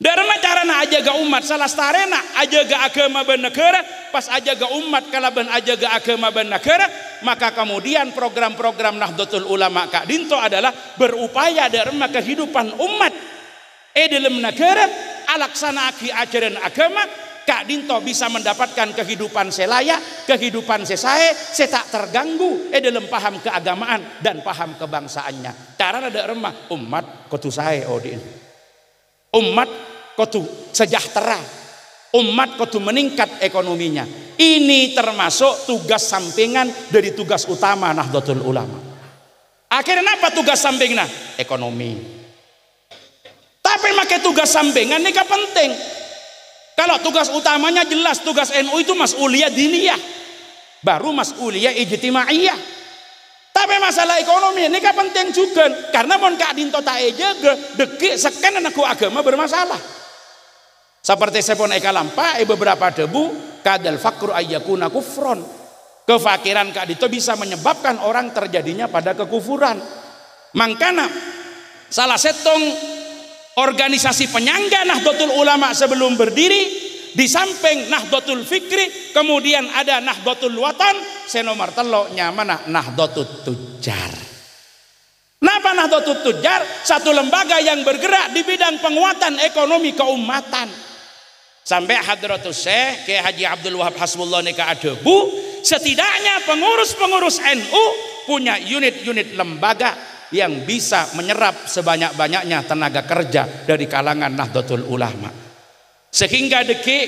Darma carana ajaga umat salah starena ajaga agama ben negara, pas ajaga umat kalaban ajaga agama ben negara, maka kemudian program-program Nahdlatul Ulama Kak Dinto adalah berupaya darma kehidupan umat dalam negara alaksana ajaran agama. Kak Dinto bisa mendapatkan kehidupan selaya, kehidupan sesae, tak terganggu dalam paham keagamaan dan paham kebangsaannya. Karena ada remah umat kudu sae odin. Umat kudu sejahtera. Umat kudu meningkat ekonominya. Ini termasuk tugas sampingan dari tugas utama Nahdlatul Ulama. Akhirnya apa tugas sampingnya? Ekonomi. Tapi pakai tugas sampingan ini kan penting. Kalau tugas utamanya jelas tugas NU itu mas'uliyah diniyah, baru mas'uliyah ijtimaiyah. Tapi masalah ekonomi ini kan penting juga, karena mon Kak Dinto tak jaga dekik sekan anakku agama bermasalah. Seperti sepon eka lampa beberapa debu kadal fakru ayyakuna kufron. Kefakiran Kak Dinto bisa menyebabkan orang terjadinya pada kekufuran. Makanya salah setong organisasi penyangga Nahdlatul Ulama sebelum berdiri, di samping Nahdlatul Fikri kemudian ada Nahdlatul Watan, senomor telo nyamana Nahdlatul Tujar. Napa Nahdlatul Tujar? Satu lembaga yang bergerak di bidang penguatan ekonomi keumatan. Sampai Hadratus Syekh Kiai Haji Abdul Wahab Hasbullah Nika Adebu, setidaknya pengurus-pengurus NU punya unit-unit lembaga yang bisa menyerap sebanyak-banyaknya tenaga kerja dari kalangan Nahdlatul Ulama. Sehingga dekik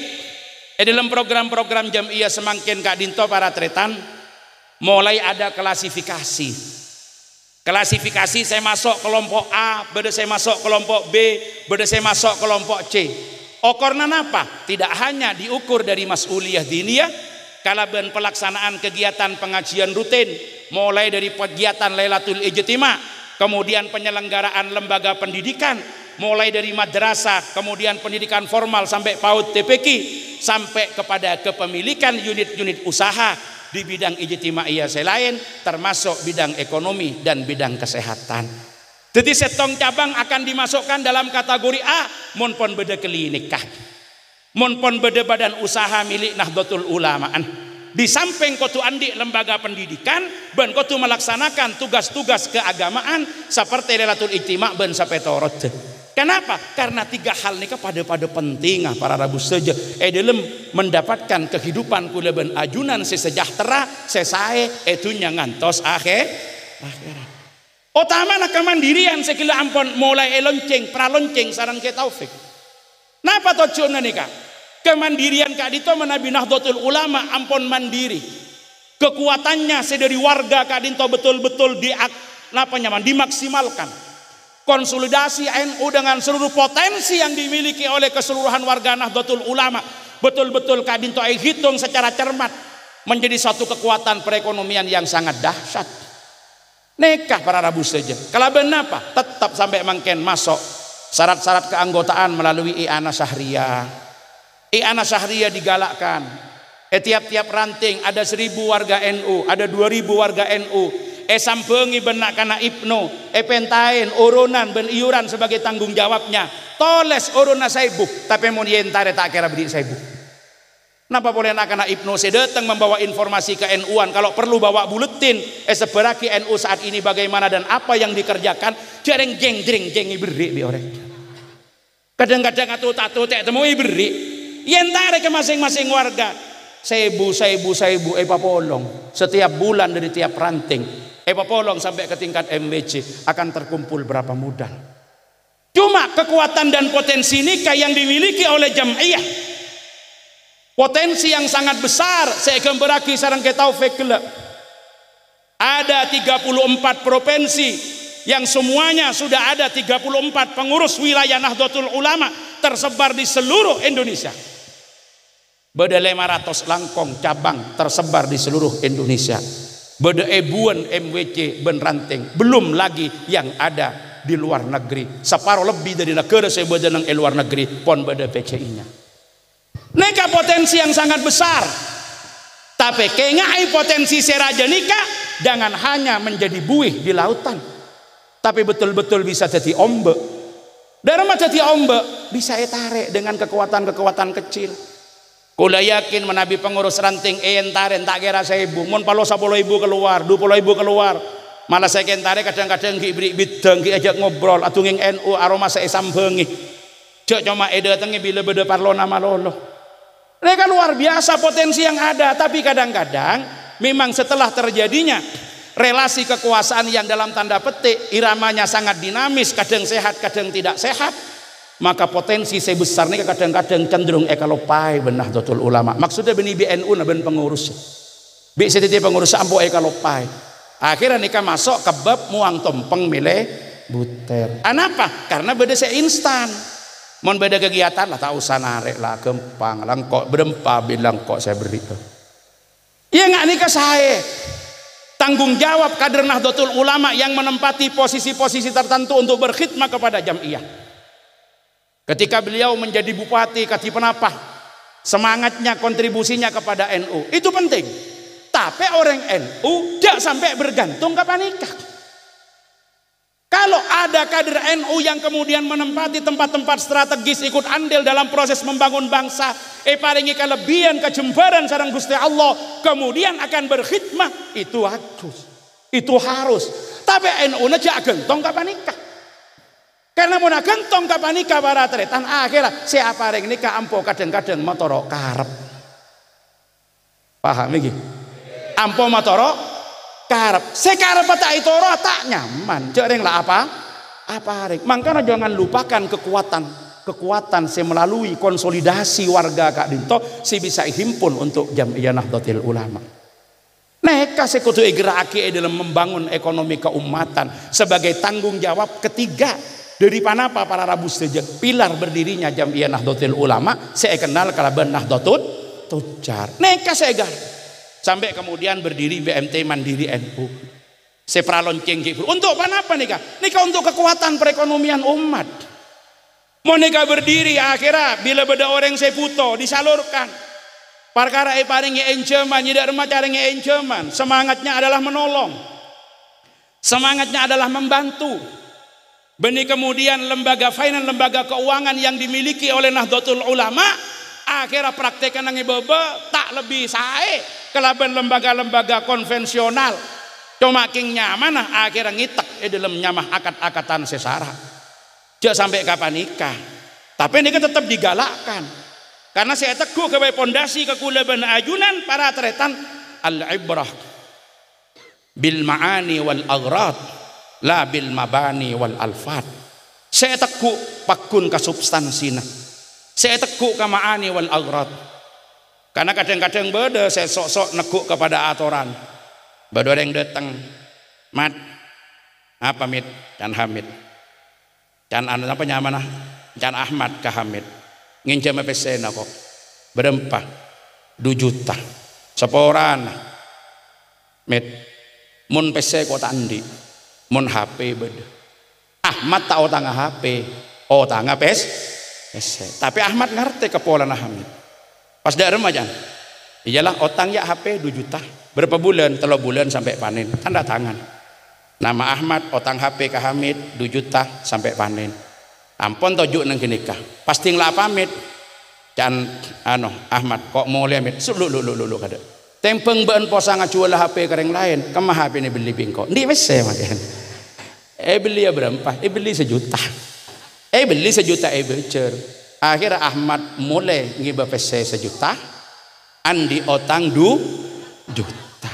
dalam program-program Jam'iyah Semangkin Kak Dinto para tretan mulai ada klasifikasi. Klasifikasi saya masuk kelompok A, beda saya masuk kelompok B, beda saya masuk kelompok C. Okorna apa? Tidak hanya diukur dari mas'uliyah diniyah, kalaban pelaksanaan kegiatan pengajian rutin, mulai dari kegiatan Lailatul Ijtima, kemudian penyelenggaraan lembaga pendidikan, mulai dari madrasah, kemudian pendidikan formal sampai PAUD TPQ, sampai kepada kepemilikan unit-unit usaha di bidang ijtimaiyah selain, termasuk bidang ekonomi dan bidang kesehatan. Jadi setong cabang akan dimasukkan dalam kategori A, mun pon beda klinik, mun pon beda badan usaha milik Nahdlatul Ulamaan. Di samping kotu andi lembaga pendidikan, ben kotu melaksanakan tugas-tugas keagamaan seperti Lailatul Ijtima' ben sapetorot. Kenapa? Karena tiga hal ini pada penting para rabu saja. Dalam mendapatkan kehidupan kula ben ajunan sesejahtera, sesae etunya ngantos akhirat. Utama nak kemandirian sekila ampun mulai lonceng, pralonceng sarang ke Taufik. Napa tujuannya nikah? Kemandirian Kak Dito menabi Nahdlatul Ulama ampun mandiri. Kekuatannya sedari warga Kak Dito betul-betul dimaksimalkan. Konsolidasi NU dengan seluruh potensi yang dimiliki oleh keseluruhan warga Nahdlatul Ulama betul-betul Kak Dito hitung secara cermat menjadi satu kekuatan perekonomian yang sangat dahsyat. Nekah para rabu saja. Kalau benar apa? Tetap sampai mangken masuk syarat-syarat keanggotaan melalui i'anah syahriyah. I'anah syahriyah digalakkan. Tiap-tiap ranting ada 1000 warga NU, ada 2000 warga NU. Sampengi benak kana Ibnu, pentain urunan ben iuran sebagai tanggung jawabnya. Toles uruna saibu, tapi mun yentare tak kira beri saibu. Napa boleh nak kana Ibnu sedatang membawa informasi ke NU-an, kalau perlu bawa buletin seberaki NU saat ini bagaimana dan apa yang dikerjakan, jareng jeng beri bi orang. Kadang-kadang atu tek temui beri. Yentare ke masing-masing warga. Saibu papolong setiap bulan dari tiap ranting. Papolong sampai ke tingkat MWC akan terkumpul berapa modal. Cuma kekuatan dan potensi nikah yang dimiliki oleh Jam'iyah, potensi yang sangat besar. Saya kemberaki sarang ke Taufik kelak. Ada 34 provinsi yang semuanya sudah ada 34 pengurus wilayah Nahdlatul Ulama tersebar di seluruh Indonesia. Beda 500 langkong cabang tersebar di seluruh Indonesia. Beda ebuan MWC ben ranting, belum lagi yang ada di luar negeri. Separuh lebih dari negara saya beda nang luar negeri pon beda PCI-nya. Neka potensi yang sangat besar. Tapi kengai potensi seraja nikah jangan hanya menjadi buih di lautan, tapi betul-betul bisa jadi ombak. Darma jadi ombak bisa tarik dengan kekuatan-kekuatan kecil. Kula yakin menabi pengurus ranting entaren tak kira 1000, mun palo 10.000 keluar, 20.000 keluar. Malah saya kentare kadang-kadang beri bidang ajak ngobrol atunging NU aroma saya sambengi. Cok cuma datangi bila beda parlo nama lolo. Mereka luar biasa potensi yang ada, tapi kadang-kadang memang setelah terjadinya relasi kekuasaan yang dalam tanda petik iramanya sangat dinamis, kadang sehat, kadang tidak sehat, maka potensi sebesar ini kadang-kadang cenderung ekalopai benah Nahdlatul Ulama. Maksudnya beni BNU na ben pengurus. Bi setiti pengurus ampo ekalopai. Akhirnya nikah masuk ke bab muang tompeng milih buter. Kenapa? Karena beda saya instan. Mon beda kegiatan lah tak usah narik lah gempang lah kok berempa bilang kok saya beri. Ya nggak nikah saya. Tanggung jawab kader Nahdlatul Ulama yang menempati posisi-posisi tertentu untuk berkhidmat kepada Jam'iyah. Ketika beliau menjadi bupati Katipenapah, semangatnya kontribusinya kepada NU itu penting. Tapi orang NU tidak sampai bergantung kepada nikah. Kalau ada kader NU yang kemudian menempati tempat-tempat strategis ikut andil dalam proses membangun bangsa, paringi kelebihan kejembaran sareng Gusti Allah, kemudian akan berkhidmat, itu harus. Tapi NU aja gentong kepada nikah. Karena mau gentong kapan nikah para tretan akhirnya siapa yang nikah ampo kadang-kadang motoro karep. Paham lagi? Ampo motoro karep. Sekarep tak itu tak nyaman. Jarang lah apa rek. Makanya jangan lupakan kekuatan saya melalui konsolidasi warga Kak Dinto si bisa himpun untuk Jam'iyah Nahdlatul Ulama. Neka sekutu geraki dalam membangun ekonomi keumatan sebagai tanggung jawab ketiga. Dari panapa para rabu sejak pilar berdirinya Jam'iyah Nahdlatul Ulama saya kenal kalaban Nahdlatul Tujar. Neka segar sampai kemudian berdiri BMT Mandiri NU. Saya pralonceng gitu. Untuk panapa nikah? Nikah untuk kekuatan perekonomian umat. Monika berdiri akhirnya bila beda orang seputo disalurkan. Perkara paringi enceman, tidak remaja enceman. Semangatnya adalah menolong. Semangatnya adalah membantu. Benih kemudian lembaga finance, lembaga keuangan yang dimiliki oleh Nahdlatul Ulama, akhirnya praktekan nang bebe tak lebih sae kelaban lembaga-lembaga konvensional. Cuma king nyaman akhirnya ngitek dalam nyamah akad-akatan sesara. Jangan sampai kapan nikah. Tapi ini tetap digalakkan. Karena saya teguh ke pondasi kekulaban ajunan para tretan al-ibrah bil ma'ani wal aghrad la bil mabani wal alfat. Saya teguh pakun ke substansina. Saya teguh ke ma'ani wal aghrad. Karena kadang-kadang beda saya sok-sok neguk kepada aturan. Beda yang datang mat apa mit dan hamid. Dan apa nyamanah dan Ahmad ke Hamid nginjam pesena kok berempah 2 juta seporan mit mun pese kok tandi mun HP beda Ahmad tak otang HP otang pese tapi Ahmad ngerti kepolan Hamid pas dak remajan iyalah otang ya HP 2 juta berapa bulan 3 bulan sampai panen tanda tangan nama Ahmad otang HP ke Hamid 2 juta sampai panen ampun tojuk nang kenikah pasti ngelak pamit dan Ahmad kok mulai amit lu kada tempeng ben posa ngajual HP kereng lain kemah HP ini beli bingko ndi wis saya makan beli ya berapa beli 1 juta beli 1 juta becer akhirnya Ahmad mulai ngiba PC 1 juta andi otang 2 juta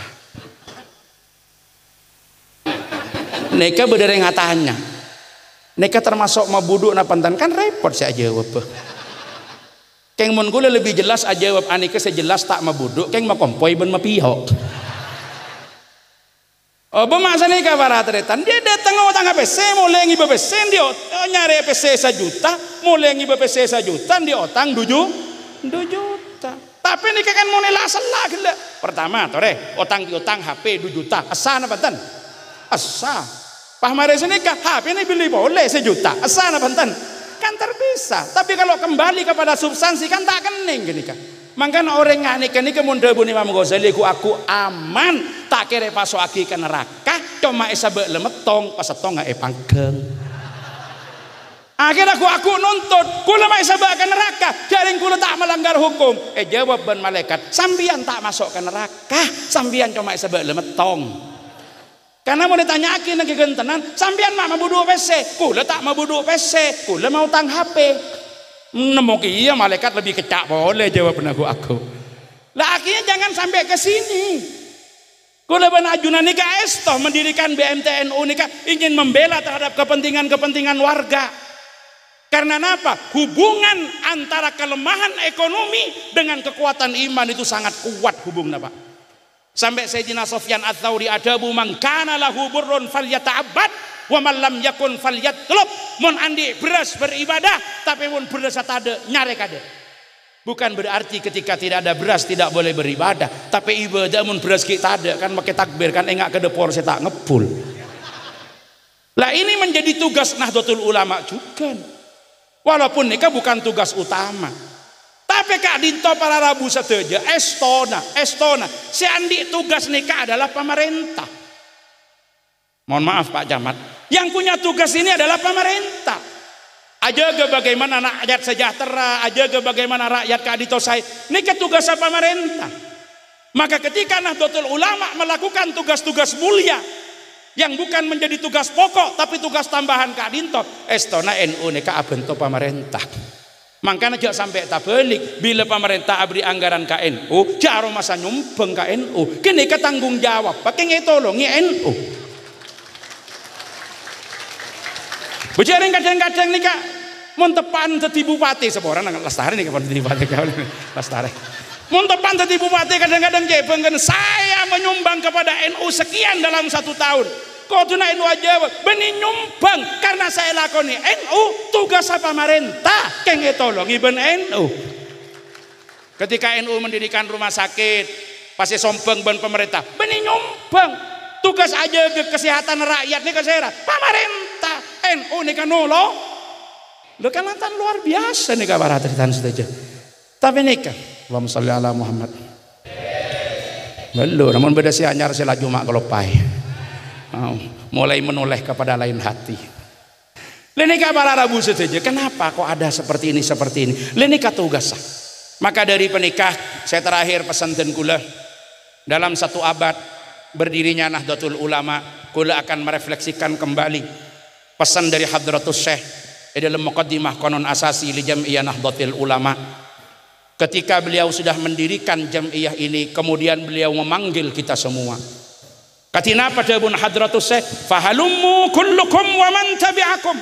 neka berdering hatanya neka termasuk mabuduk na pantan kan repot saya jawab keng mun kula lebih jelas aja jawab anike sejelas tak mabuduk keng makompoi ben mapihok bermaksa neka para tretan dia datang ngotang PC mulai ngiba PC dia nyari PC 1 juta mulai ngiba PC 1 juta dia otang 2 juta tapi neka kan mulai salah gila pertama tore otang HP 2 juta asana pantan asa pahmare senika HP ini beli boleh 1 juta asana pantan kan terpisah tapi kalau kembali kepada substansi kan tak kening gini kan makanya orang ngani kini kemudian Imam Ghazali aku aman tak kira pasok aki ke neraka cuma esabek lemetong pas etong nggak panggeng akhirnya aku nuntut kula mak esabek ke neraka jaring kula tak melanggar hukum jawab ben malaikat sambian tak masuk ke neraka sambian cuma esabek lemetong. Karena mau ditanyakin lagi gentenan, sampean mak mabudu PC, kula tak mabudu PC, kula mau tang HP. Nemu iya malaikat lebih kecak boleh jawab aku. Lah akhirnya jangan sampai ke sini. Kula benajunan nikah estoh mendirikan BMTNU nikah ingin membela terhadap kepentingan warga. Karena apa? Hubungan antara kelemahan ekonomi dengan kekuatan iman itu sangat kuat hubungnya Pak. Sampai Sayyidina Sufyan Ats-Tsauri adabu man kana lahu burrun falyata'abbad wa man lam yakun falyatlub mun andi beras beribadah tapi mun beras ada nyare kada bukan berarti ketika tidak ada beras tidak boleh beribadah tapi ibadah mun beras kita ada kan pakai takbir kan engak ke depor saya tak ngepul lah ini menjadi tugas Nahdlatul Ulama juga walaupun ini bukan tugas utama. Tapi Kak Dinto para Rabu sateja Estona si andi tugas nikah adalah pemerintah. Mohon maaf Pak Camat, yang punya tugas ini adalah pemerintah. Ajaga bagaimana rakyat sejahtera, ajaga bagaimana rakyat Kak Dinto saya nikah tugas pemerintah. Maka ketika Nahdlatul Ulama melakukan tugas-tugas mulia yang bukan menjadi tugas pokok tapi tugas tambahan Kak Dinto, Estona NU nikah abentuk pemerintah. Makanya jangan sampai tak balik bila pemerintah beri anggaran ke NU jaro masa nyumbang ke NU kini ketanggung jawab pakai ngetolongi NU berjaring kadang-kadang nih Kak montepan jadi bupati seorang nang Lestari nih kapan jadi bupati Lestari montepan jadi bupati kadang-kadang jebengkan saya menyumbang kepada NU sekian dalam 1 tahun kok tuna NU aja benih nyumbang karena saya lakoni NU tugas pemerintah keng tolongi ben NU ketika NU mendirikan rumah sakit pasti sombong ben pemerintah benih nyumbang tugas aja ke kesehatan rakyat nih kesehatan pemerintah NU nih kan Lo Kelantan luar biasa nih kabar hati-hati saja. Tapi nikah, Allahumma sholli ala Muhammad. Belum, namun beda si anyar si laju mak kelopai. Mulai menoleh kepada lain hati. Lenika para Rabu saja. Kenapa kok ada seperti ini? Lenika tugas. Maka dari penikah, saya terakhir pesan dan kula dalam 1 abad berdirinya Nahdlatul Ulama, kula akan merefleksikan kembali pesan dari Hadratus Syekh dalam muqaddimah konon asasi li Jam'iyah Nahdlatul Ulama. Ketika beliau sudah mendirikan jam'iyah ini, kemudian beliau memanggil kita semua. Katina pada bun Hadratus Syekh, fahalummu kullukum wa man tabi'akum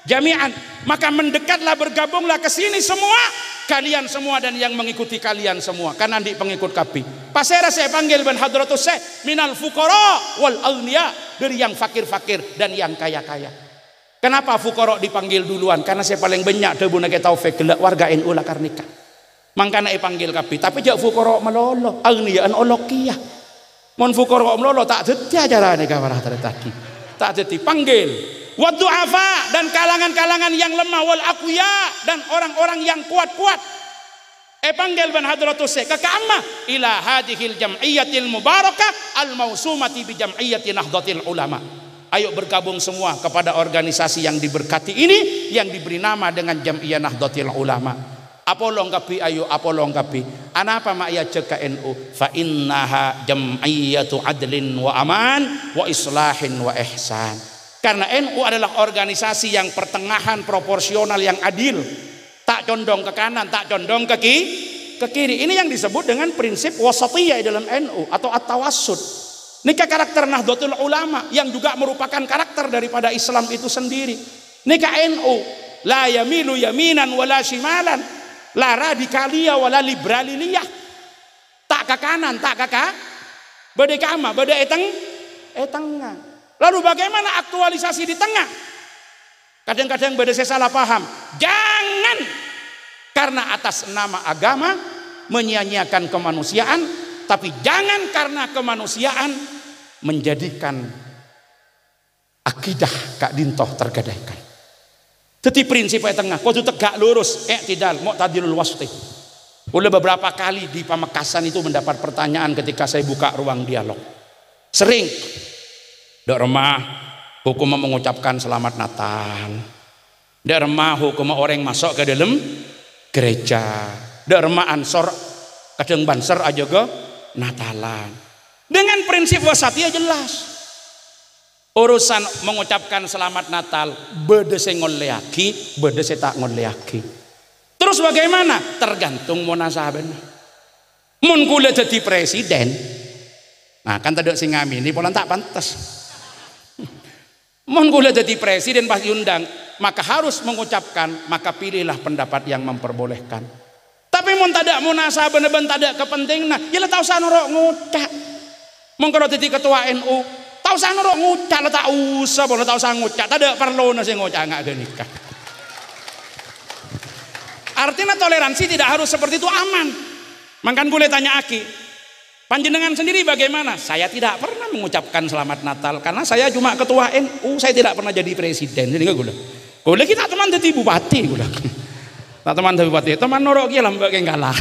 jami'an. Maka mendekatlah, bergabunglah ke sini semua, kalian semua dan yang mengikuti kalian semua, karena di pengikut kapi. Pasera saya panggil bun Hadratus Syekh minal fuqara wal aghniya, dari yang fakir-fakir dan yang kaya-kaya. Kenapa fuqara dipanggil duluan? Karena saya paling banyak debuna ke taufik gelak warga NU lah karnika. Mangkana panggil kapi, tapi jak fuqara melolo, aghniya an olokiyah. Mon fuqara melolo tak dadi ajarane kawarah tertaki. Tak dadi panggil wa du'afa, dan kalangan-kalangan yang lemah, wal aqwiya, dan orang-orang yang kuat-kuat. Panggil ban hadratus syekh kama ila hadhil jam'iyyatil mubarakah al mausumati bi jam'iyyati Nahdlatul Ulama. Ayo bergabung semua kepada organisasi yang diberkati ini, yang diberi nama dengan Jam'iyah Nahdlatul Ulama. Apa lengkapi? Ayo apa lengkapi? Anapa mak ya cek NU? Fa innaha jam'iyatu adlin wa aman wa islahin wa ihsan. Karena NU adalah organisasi yang pertengahan, proporsional, yang adil, tak condong ke kanan, tak condong ke kiri. Ini yang disebut dengan prinsip wasatiyah dalam NU atau at-tawassut. Nikah karakter Nahdlatul Ulama yang juga merupakan karakter daripada Islam itu sendiri. Nikah NU la yamilu yaminan wala shimalan, la radikalia wala liberaliyah. Tak ke kanan, tak ke beda kama, beda tengah. Lalu bagaimana aktualisasi di tengah? Kadang-kadang beda saya salah paham. Jangan karena atas nama agama menyia-nyiakan kemanusiaan, tapi jangan karena kemanusiaan menjadikan akidah Kak Dintoh tergadaikan. Jadi prinsipnya tengah, kudu tegak lurus, tidak mu'tadilul wasthi. Oleh beberapa kali di Pamekasan itu mendapat pertanyaan ketika saya buka ruang dialog. Sering, dok remah hukum mengucapkan selamat Natal, dok remah hukum orang masuk ke dalam gereja, dok remah ansor kadang banser aja ke Natalan. Dengan prinsip wasatiyah jelas. Urusan mengucapkan selamat Natal beda sing ngoleaki, beda sing tak ngoleaki. Terus bagaimana? Tergantung munasabah. Mun kula jadi presiden. Nah, kan tadi sing ngamini pola tak pantas. Mun kula jadi presiden pas diundang, maka harus mengucapkan, maka pilihlah pendapat yang memperbolehkan. Tapi mun tada munasabah ben tada kepentingan, ya tahu sanoro ngucap. Mun kalau jadi ketua NU, tahu sanoro ngucap, tak usah boleh tahu sang ngucap, tada perlu nasi ngucap enggak genikah. Artinya toleransi tidak harus seperti itu, aman. Makan boleh tanya Aki, panjenengan sendiri bagaimana? Saya tidak pernah mengucapkan selamat Natal karena saya cuma ketua NU, saya tidak pernah jadi presiden. Jadi enggak gula kita teman jadi bupati gula. Tak teman dari bupati, teman norok ya lambak yang kalah.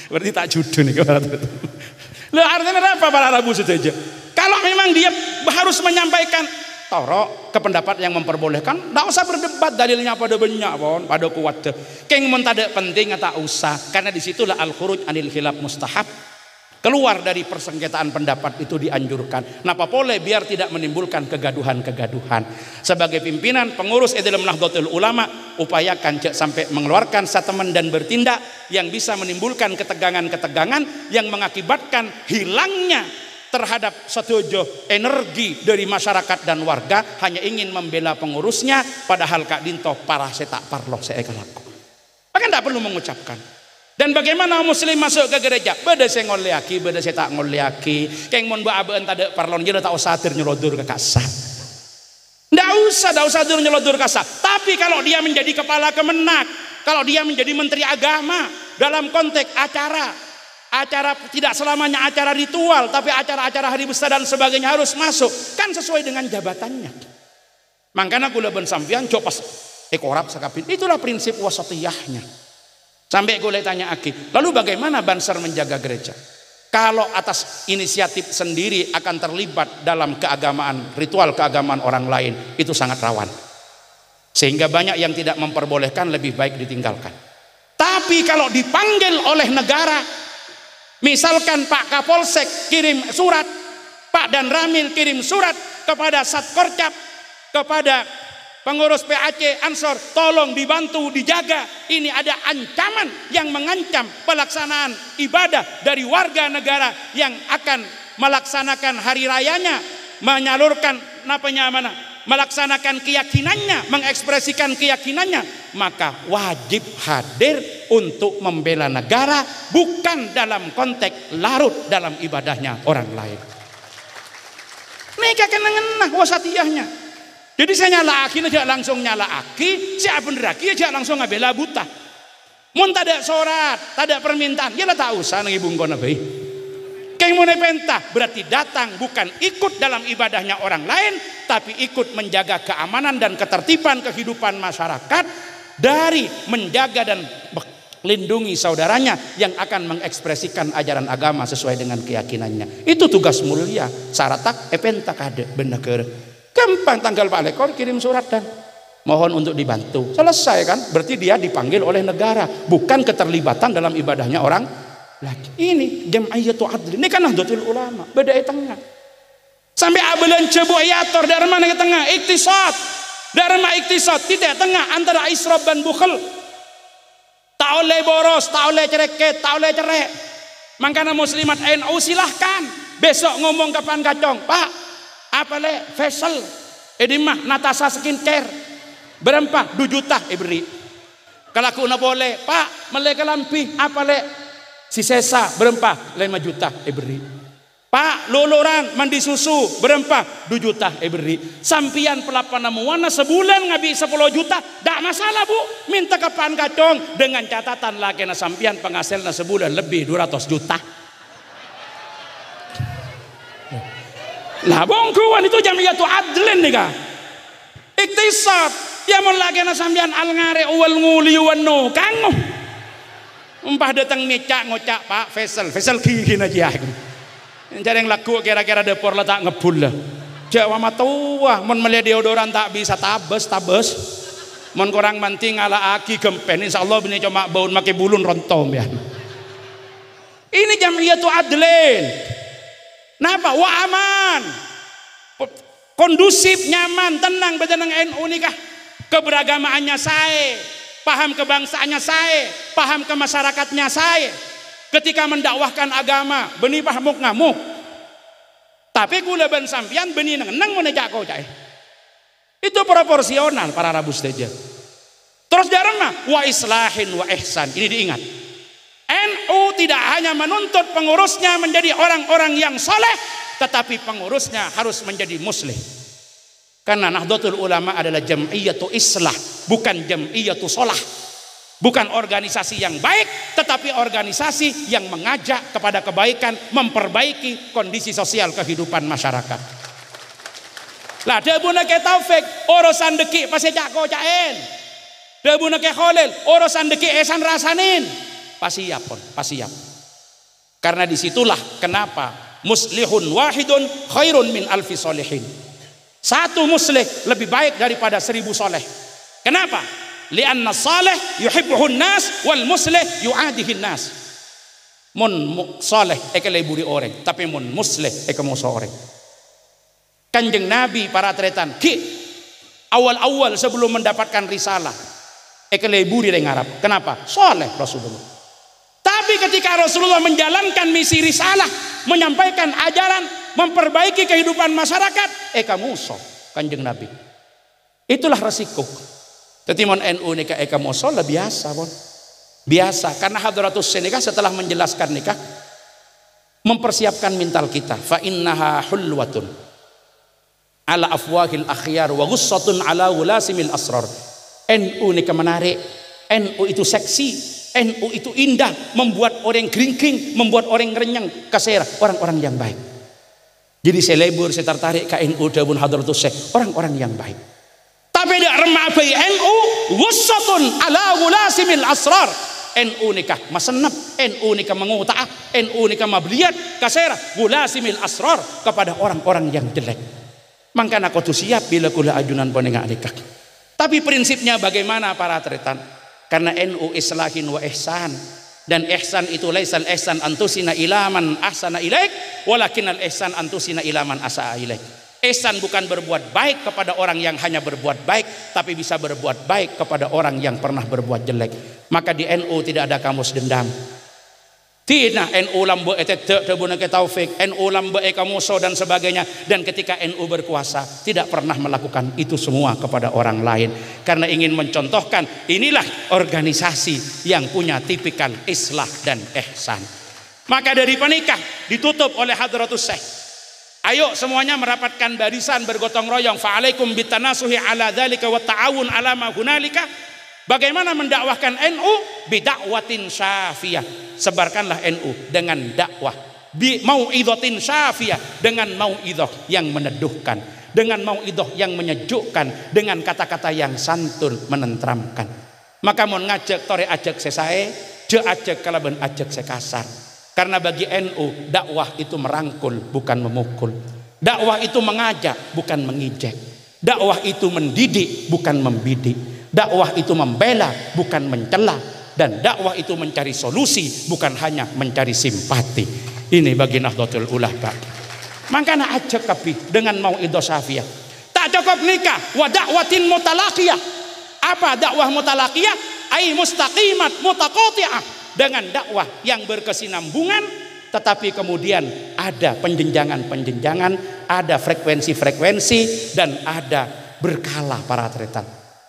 Berarti tak judu nih kalau itu. Lo artinya apa para Rabu saja? Kalau memang dia harus menyampaikan torok ke pendapat yang memperbolehkan, tak usah berdebat dalilnya pada banyak pun, pada kuat. Keng mun tak penting tak usah, karena disitulah al-khuruj anil khilaf mustahab. Keluar dari persengketaan pendapat itu dianjurkan. Napa boleh biar tidak menimbulkan kegaduhan-kegaduhan. Sebagai pimpinan pengurus dalam Nahdlatul Ulama, upayakan sampai mengeluarkan statement dan bertindak yang bisa menimbulkan ketegangan-ketegangan yang mengakibatkan hilangnya terhadap setuju energi dari masyarakat dan warga hanya ingin membela pengurusnya, padahal Kak Dintoh parah saya tak parloh saya kelaku. Maka tidak perlu mengucapkan. Dan bagaimana muslim masuk ke gereja? Beda saya ngoleaki, beda saya tak ngoleaki. Keng mon ba abeun tade parlon jadi tak usah tir nyelodur ke kasar. Ndak usah tir nyelodur kasar. Tapi kalau dia menjadi kepala kemenak, kalau dia menjadi menteri agama dalam konteks acara tidak selamanya acara ritual, tapi acara-acara hari besar dan sebagainya harus masuk, kan sesuai dengan jabatannya. Makanya kula ben sampean coba korap sakapin. Itulah prinsip wasatiyahnya. Sampai gue tanya Aki, lalu bagaimana Banser menjaga gereja? Kalau atas inisiatif sendiri akan terlibat dalam keagamaan, ritual keagamaan orang lain, itu sangat rawan. Sehingga banyak yang tidak memperbolehkan, lebih baik ditinggalkan. Tapi kalau dipanggil oleh negara, misalkan Pak Kapolsek kirim surat, Pak Dan Ramil kirim surat kepada Satkorcap, kepada pengurus PAC Ansor, tolong dibantu dijaga, ini ada ancaman yang mengancam pelaksanaan ibadah dari warga negara yang akan melaksanakan hari rayanya, menyalurkan melaksanakan keyakinannya, mengekspresikan keyakinannya, maka wajib hadir untuk membela negara, bukan dalam konteks larut dalam ibadahnya orang lain. Mereka kenang-kenang wasatiyahnya. Jadi saya nyala aki, tidak langsung nyala aki, saya bener aki, aja langsung ngabela buta. Mun tak ada surat, tak ada permintaan, ya lah tak usah nang ibung kono bae. Keng mun pentah berarti datang bukan ikut dalam ibadahnya orang lain, tapi ikut menjaga keamanan dan ketertiban kehidupan masyarakat dari menjaga dan melindungi saudaranya yang akan mengekspresikan ajaran agama sesuai dengan keyakinannya. Itu tugas mulia. Saratak epenta kade benegara. Gampang, tanggal Pak Lekor kirim surat dan mohon untuk dibantu. Selesai kan? Berarti dia dipanggil oleh negara, bukan keterlibatan dalam ibadahnya orang lagi. Ini jam'iyatu adli. Ini kan Nahdlatul Ulama. Beda tengah. Sampai abelan cebuayator dari mana ke tengah? Iktisad. Dari mana iktisad? Tidak tengah antara israf dan bukhel. Tak oleh boros, tak oleh cereket, tak oleh cerek. Makanya muslimat NU silahkan besok ngomong kapan kacong, Pak, apa le facial edimah Natasha skincare berapa 2 juta beri. Kalau aku nak boleh, Pak, meleka lampi apa le si sesa berapa 5 juta beri. Pak, luluran mandi susu berapa 2 juta beri. Sampian pelapan namuana sebulan ngabi 10 juta, tak masalah Bu, minta kapan kacong dengan catatan lagi na sampian penghasilna sebulan lebih 200 juta. Lah bongkuan itu jamiyatu adlin nih kah? Iktisad ya mun lagi na sampean al ngare uwal nguli wano kango. Umpah datang nicak ngocak Pak Faisal gigi aja. Jarang laku kira-kira depor letak ngebul lah. Jawa matua mun melihat deodoran tak bisa tabes. Mun kurang manting ala aki gempen insyaallah bini cuma baun make bulun rontom ya. Ini jamiyatu adlin. Napa? Wa aman, kondusif, nyaman, tenang bedenang NU nikah. Keberagamaannya saya, paham kebangsaannya saya, paham kemasyarakatnya saya. Ketika mendakwahkan agama, benih pahmuk ngamuk. Tapi gula ban sampian benih nang menejak kau cai. Itu proporsional para rabu saja. Terus jarang wa islahin wa ihsan. Ini diingat. NU tidak hanya menuntut pengurusnya menjadi orang-orang yang soleh, tetapi pengurusnya harus menjadi muslim. Karena Nahdlatul Ulama adalah jam'iyatu islah, bukan jam'iyatu solah. Bukan organisasi yang baik, tetapi organisasi yang mengajak kepada kebaikan, memperbaiki kondisi sosial kehidupan masyarakat. Lah debuna ke Taufik urusan deki pasti cako caen. Debuna ke Khalil urusan deki esan rasanin. Pasti siap. Karena disitulah kenapa muslihun wahidun khairun min alfi solihin. Satu muslih lebih baik daripada 1000 soleh. Kenapa? Lianna salih yuhibbuhun nas wal muslih yu'adihin nas. Mun soleh ekeleburi orang, tapi mun muslih ekemuso orang. Kanjeng Nabi para tretan ki awal-awal sebelum mendapatkan risalah ekeleburi dengan Arab. Kenapa? Soleh Rasulullah. Tapi ketika Rasulullah menjalankan misi risalah, menyampaikan ajaran, memperbaiki kehidupan masyarakat, musuh Kanjeng Nabi. Itulah resiko. Tetimun NU nikah musuh lah biasa, bon. Biasa karena hadratus nikah setelah menjelaskan nikah mempersiapkan mental kita. Fa innaha hulwatun ala afwahil akhyar wa ghussatun ala wulasimil asrar. NU nikah menarik, NU itu seksi, NU itu indah, membuat orang geringking, membuat orang renyang, kasera, orang-orang yang baik. Jadi saya lebur, saya tertarik ke NU Dawun Hadratus Syekh, orang-orang yang baik. Tapi Tapi dak remah bayi NU wussatun ala wulasimil asrar. NU nikah masenep, NU nikah menguta'ah, NU nikah mabliyat kasera wulasimil asrar kepada orang-orang yang jelek. Mangkana kau tu siap bila kula ajunan ponenga nikah. Tapi prinsipnya bagaimana para tretan? Karena NU islahin wa ihsan, dan ihsan itu laisal ihsan antusina ilaman ahsana ilaik walakinal ihsan antusina ilaman asaa ilaik. Ihsan bukan berbuat baik kepada orang yang hanya berbuat baik, tapi bisa berbuat baik kepada orang yang pernah berbuat jelek. Maka di NU tidak ada kamus dendam. Tidak NU lambe etet tebuna ke taufik, NU lambe kamuso dan sebagainya. Dan ketika NU berkuasa tidak pernah melakukan itu semua kepada orang lain, karena ingin mencontohkan inilah organisasi yang punya tipikal islah dan ihsan. Maka dari panikah ditutup oleh Hadratus Syekh. Ayo semuanya merapatkan barisan bergotong royong. Fa'alaikum bitanasuhi ala dzalika wa ta'awun ala ma hunalika. Bagaimana mendakwahkan NU? Bidakwatin syafiyah. Sebarkanlah NU dengan dakwah. Bi mauidhatin syafiyah, dengan mauidhah yang meneduhkan, dengan mauidhah yang menyejukkan, dengan kata-kata yang santun menenteramkan. Maka mau ngajak tore ajak sesae, je ajak kalaban ajak sekasar. Karena bagi NU dakwah itu merangkul bukan memukul. Dakwah itu mengajak bukan mengijek. Dakwah itu mendidik bukan membidik. Dakwah itu membela bukan mencela. Dan dakwah itu mencari solusi bukan hanya mencari simpati. Ini bagi Nahdlatul Ulama. Makanya ajak kapi dengan mauidhah syafiyah. Tak cukup nikah wa dakwatin mutalaqiyah. Apa dakwah mutalaqiyah? Ai mustaqimat mutaqati'ah. Dengan dakwah yang berkesinambungan, tetapi kemudian ada penjenjangan-penjenjangan, ada frekuensi-frekuensi, dan ada berkala para tretan.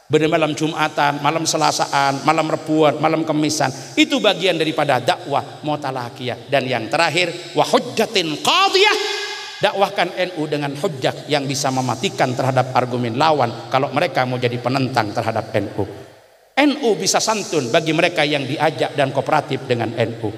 Benar malam Jumatan, malam Selasaan, malam Rebuan, malam Kemisan, itu bagian daripada dakwah mutalaqiyah. Dan yang terakhir, wa hujjatin qadiyah, dakwahkan NU dengan hujjah yang bisa mematikan terhadap argumen lawan kalau mereka mau jadi penentang terhadap NU. NU bisa santun bagi mereka yang diajak dan kooperatif dengan NU.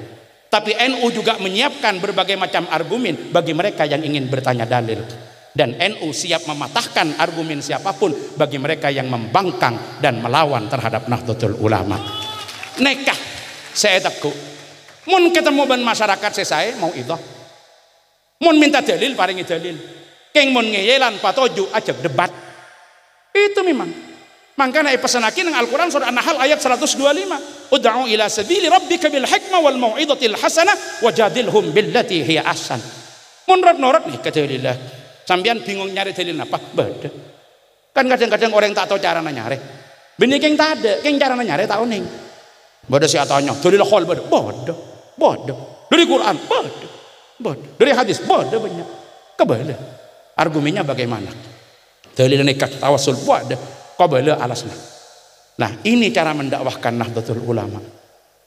Tapi NU juga menyiapkan berbagai macam argumen bagi mereka yang ingin bertanya dalil. Dan NU siap mematahkan argumen siapapun bagi mereka yang membangkang dan melawan terhadap Nahdlatul Ulama. Nekah saya takut. Mun ketemu ban masyarakat saya mau itu. Mun minta dalil paringi dalil. Keng mun ngeyelan patoju ajak debat. Itu memang. Makanya pesanaki nang Al-Quran surah An-Nahl ayat 125. Ud'u ila sabili rabbika bil hikmah wal mau'izatil hasanah wajadilhum billati hiya ahsan. Mun norat nih kadalillah. Sampean bingung nyari dalil apa? Beda. Kan kadang-kadang orang tak tahu cara nyari. Bini keng tak ada, keng cara nyari tahu ning. Bodoh si atanya, dalil khol bodoh. Bodoh. Dari Quran bodoh. Dari hadis bodoh banyak. Kebalik. Argumennya bagaimana? Dalil nikah tawassul bodoh. Qabala alasna. Nah, ini cara mendakwahkan Nahdlatul Ulama.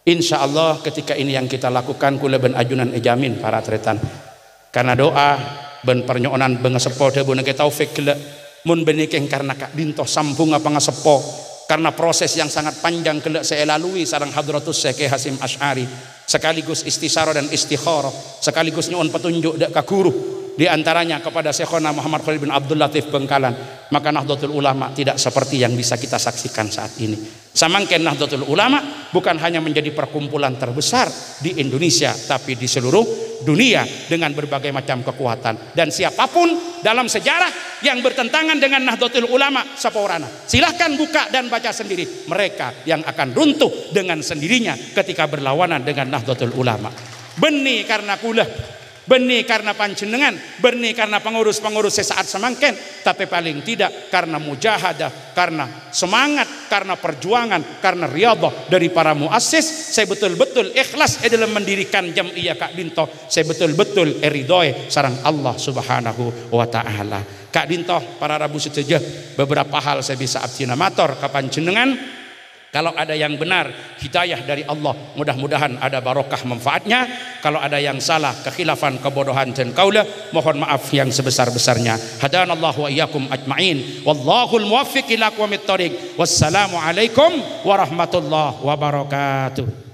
Insya Allah ketika ini yang kita lakukan kula ben ajunan ejamin para tretan. Karena doa ben pernyonan bengesepo debune taufik gele mun benikeng karena kak dinto sambung apa ngasepo karena proses yang sangat panjang gele saya lalui sareng Hadratus Syekh Hasyim Asy'ari sekaligus istisara dan istikharah sekaligus nyuwun petunjuk dak ka guru. Di antaranya kepada Syekhona Muhammad Khalil bin Abdul Latif Bengkalan. Maka Nahdlatul Ulama tidak seperti yang bisa kita saksikan saat ini. Samangken Nahdlatul Ulama bukan hanya menjadi perkumpulan terbesar di Indonesia, tapi di seluruh dunia dengan berbagai macam kekuatan. Dan siapapun dalam sejarah yang bertentangan dengan Nahdlatul Ulama saporana, silahkan buka dan baca sendiri. Mereka yang akan runtuh dengan sendirinya ketika berlawanan dengan Nahdlatul Ulama. Beni karena kula, beni karena panjenengan, beni karena pengurus-pengurus sesaat semangken, tapi paling tidak karena mujahadah, karena semangat, karena perjuangan, karena riyadhah dari para muassis. Saya betul-betul ikhlas dalam mendirikan Jam'iyah Kak Dinto. Saya betul-betul ridhoe sareng Allah Subhanahu wa taala. Kak Dinto para Rabu setuju beberapa hal saya bisa abdina matur ka panjenengan. Kalau ada yang benar hidayah dari Allah, mudah-mudahan ada barokah manfaatnya. Kalau ada yang salah, kekhilafan, kebodohan dan kaula, mohon maaf yang sebesar-besarnya. Hadanallahu wa iyyakum ajma'in. Wallahul muwaffiq ila aqwamit thoriq. Wassalamu alaikum warahmatullahi wabarakatuh.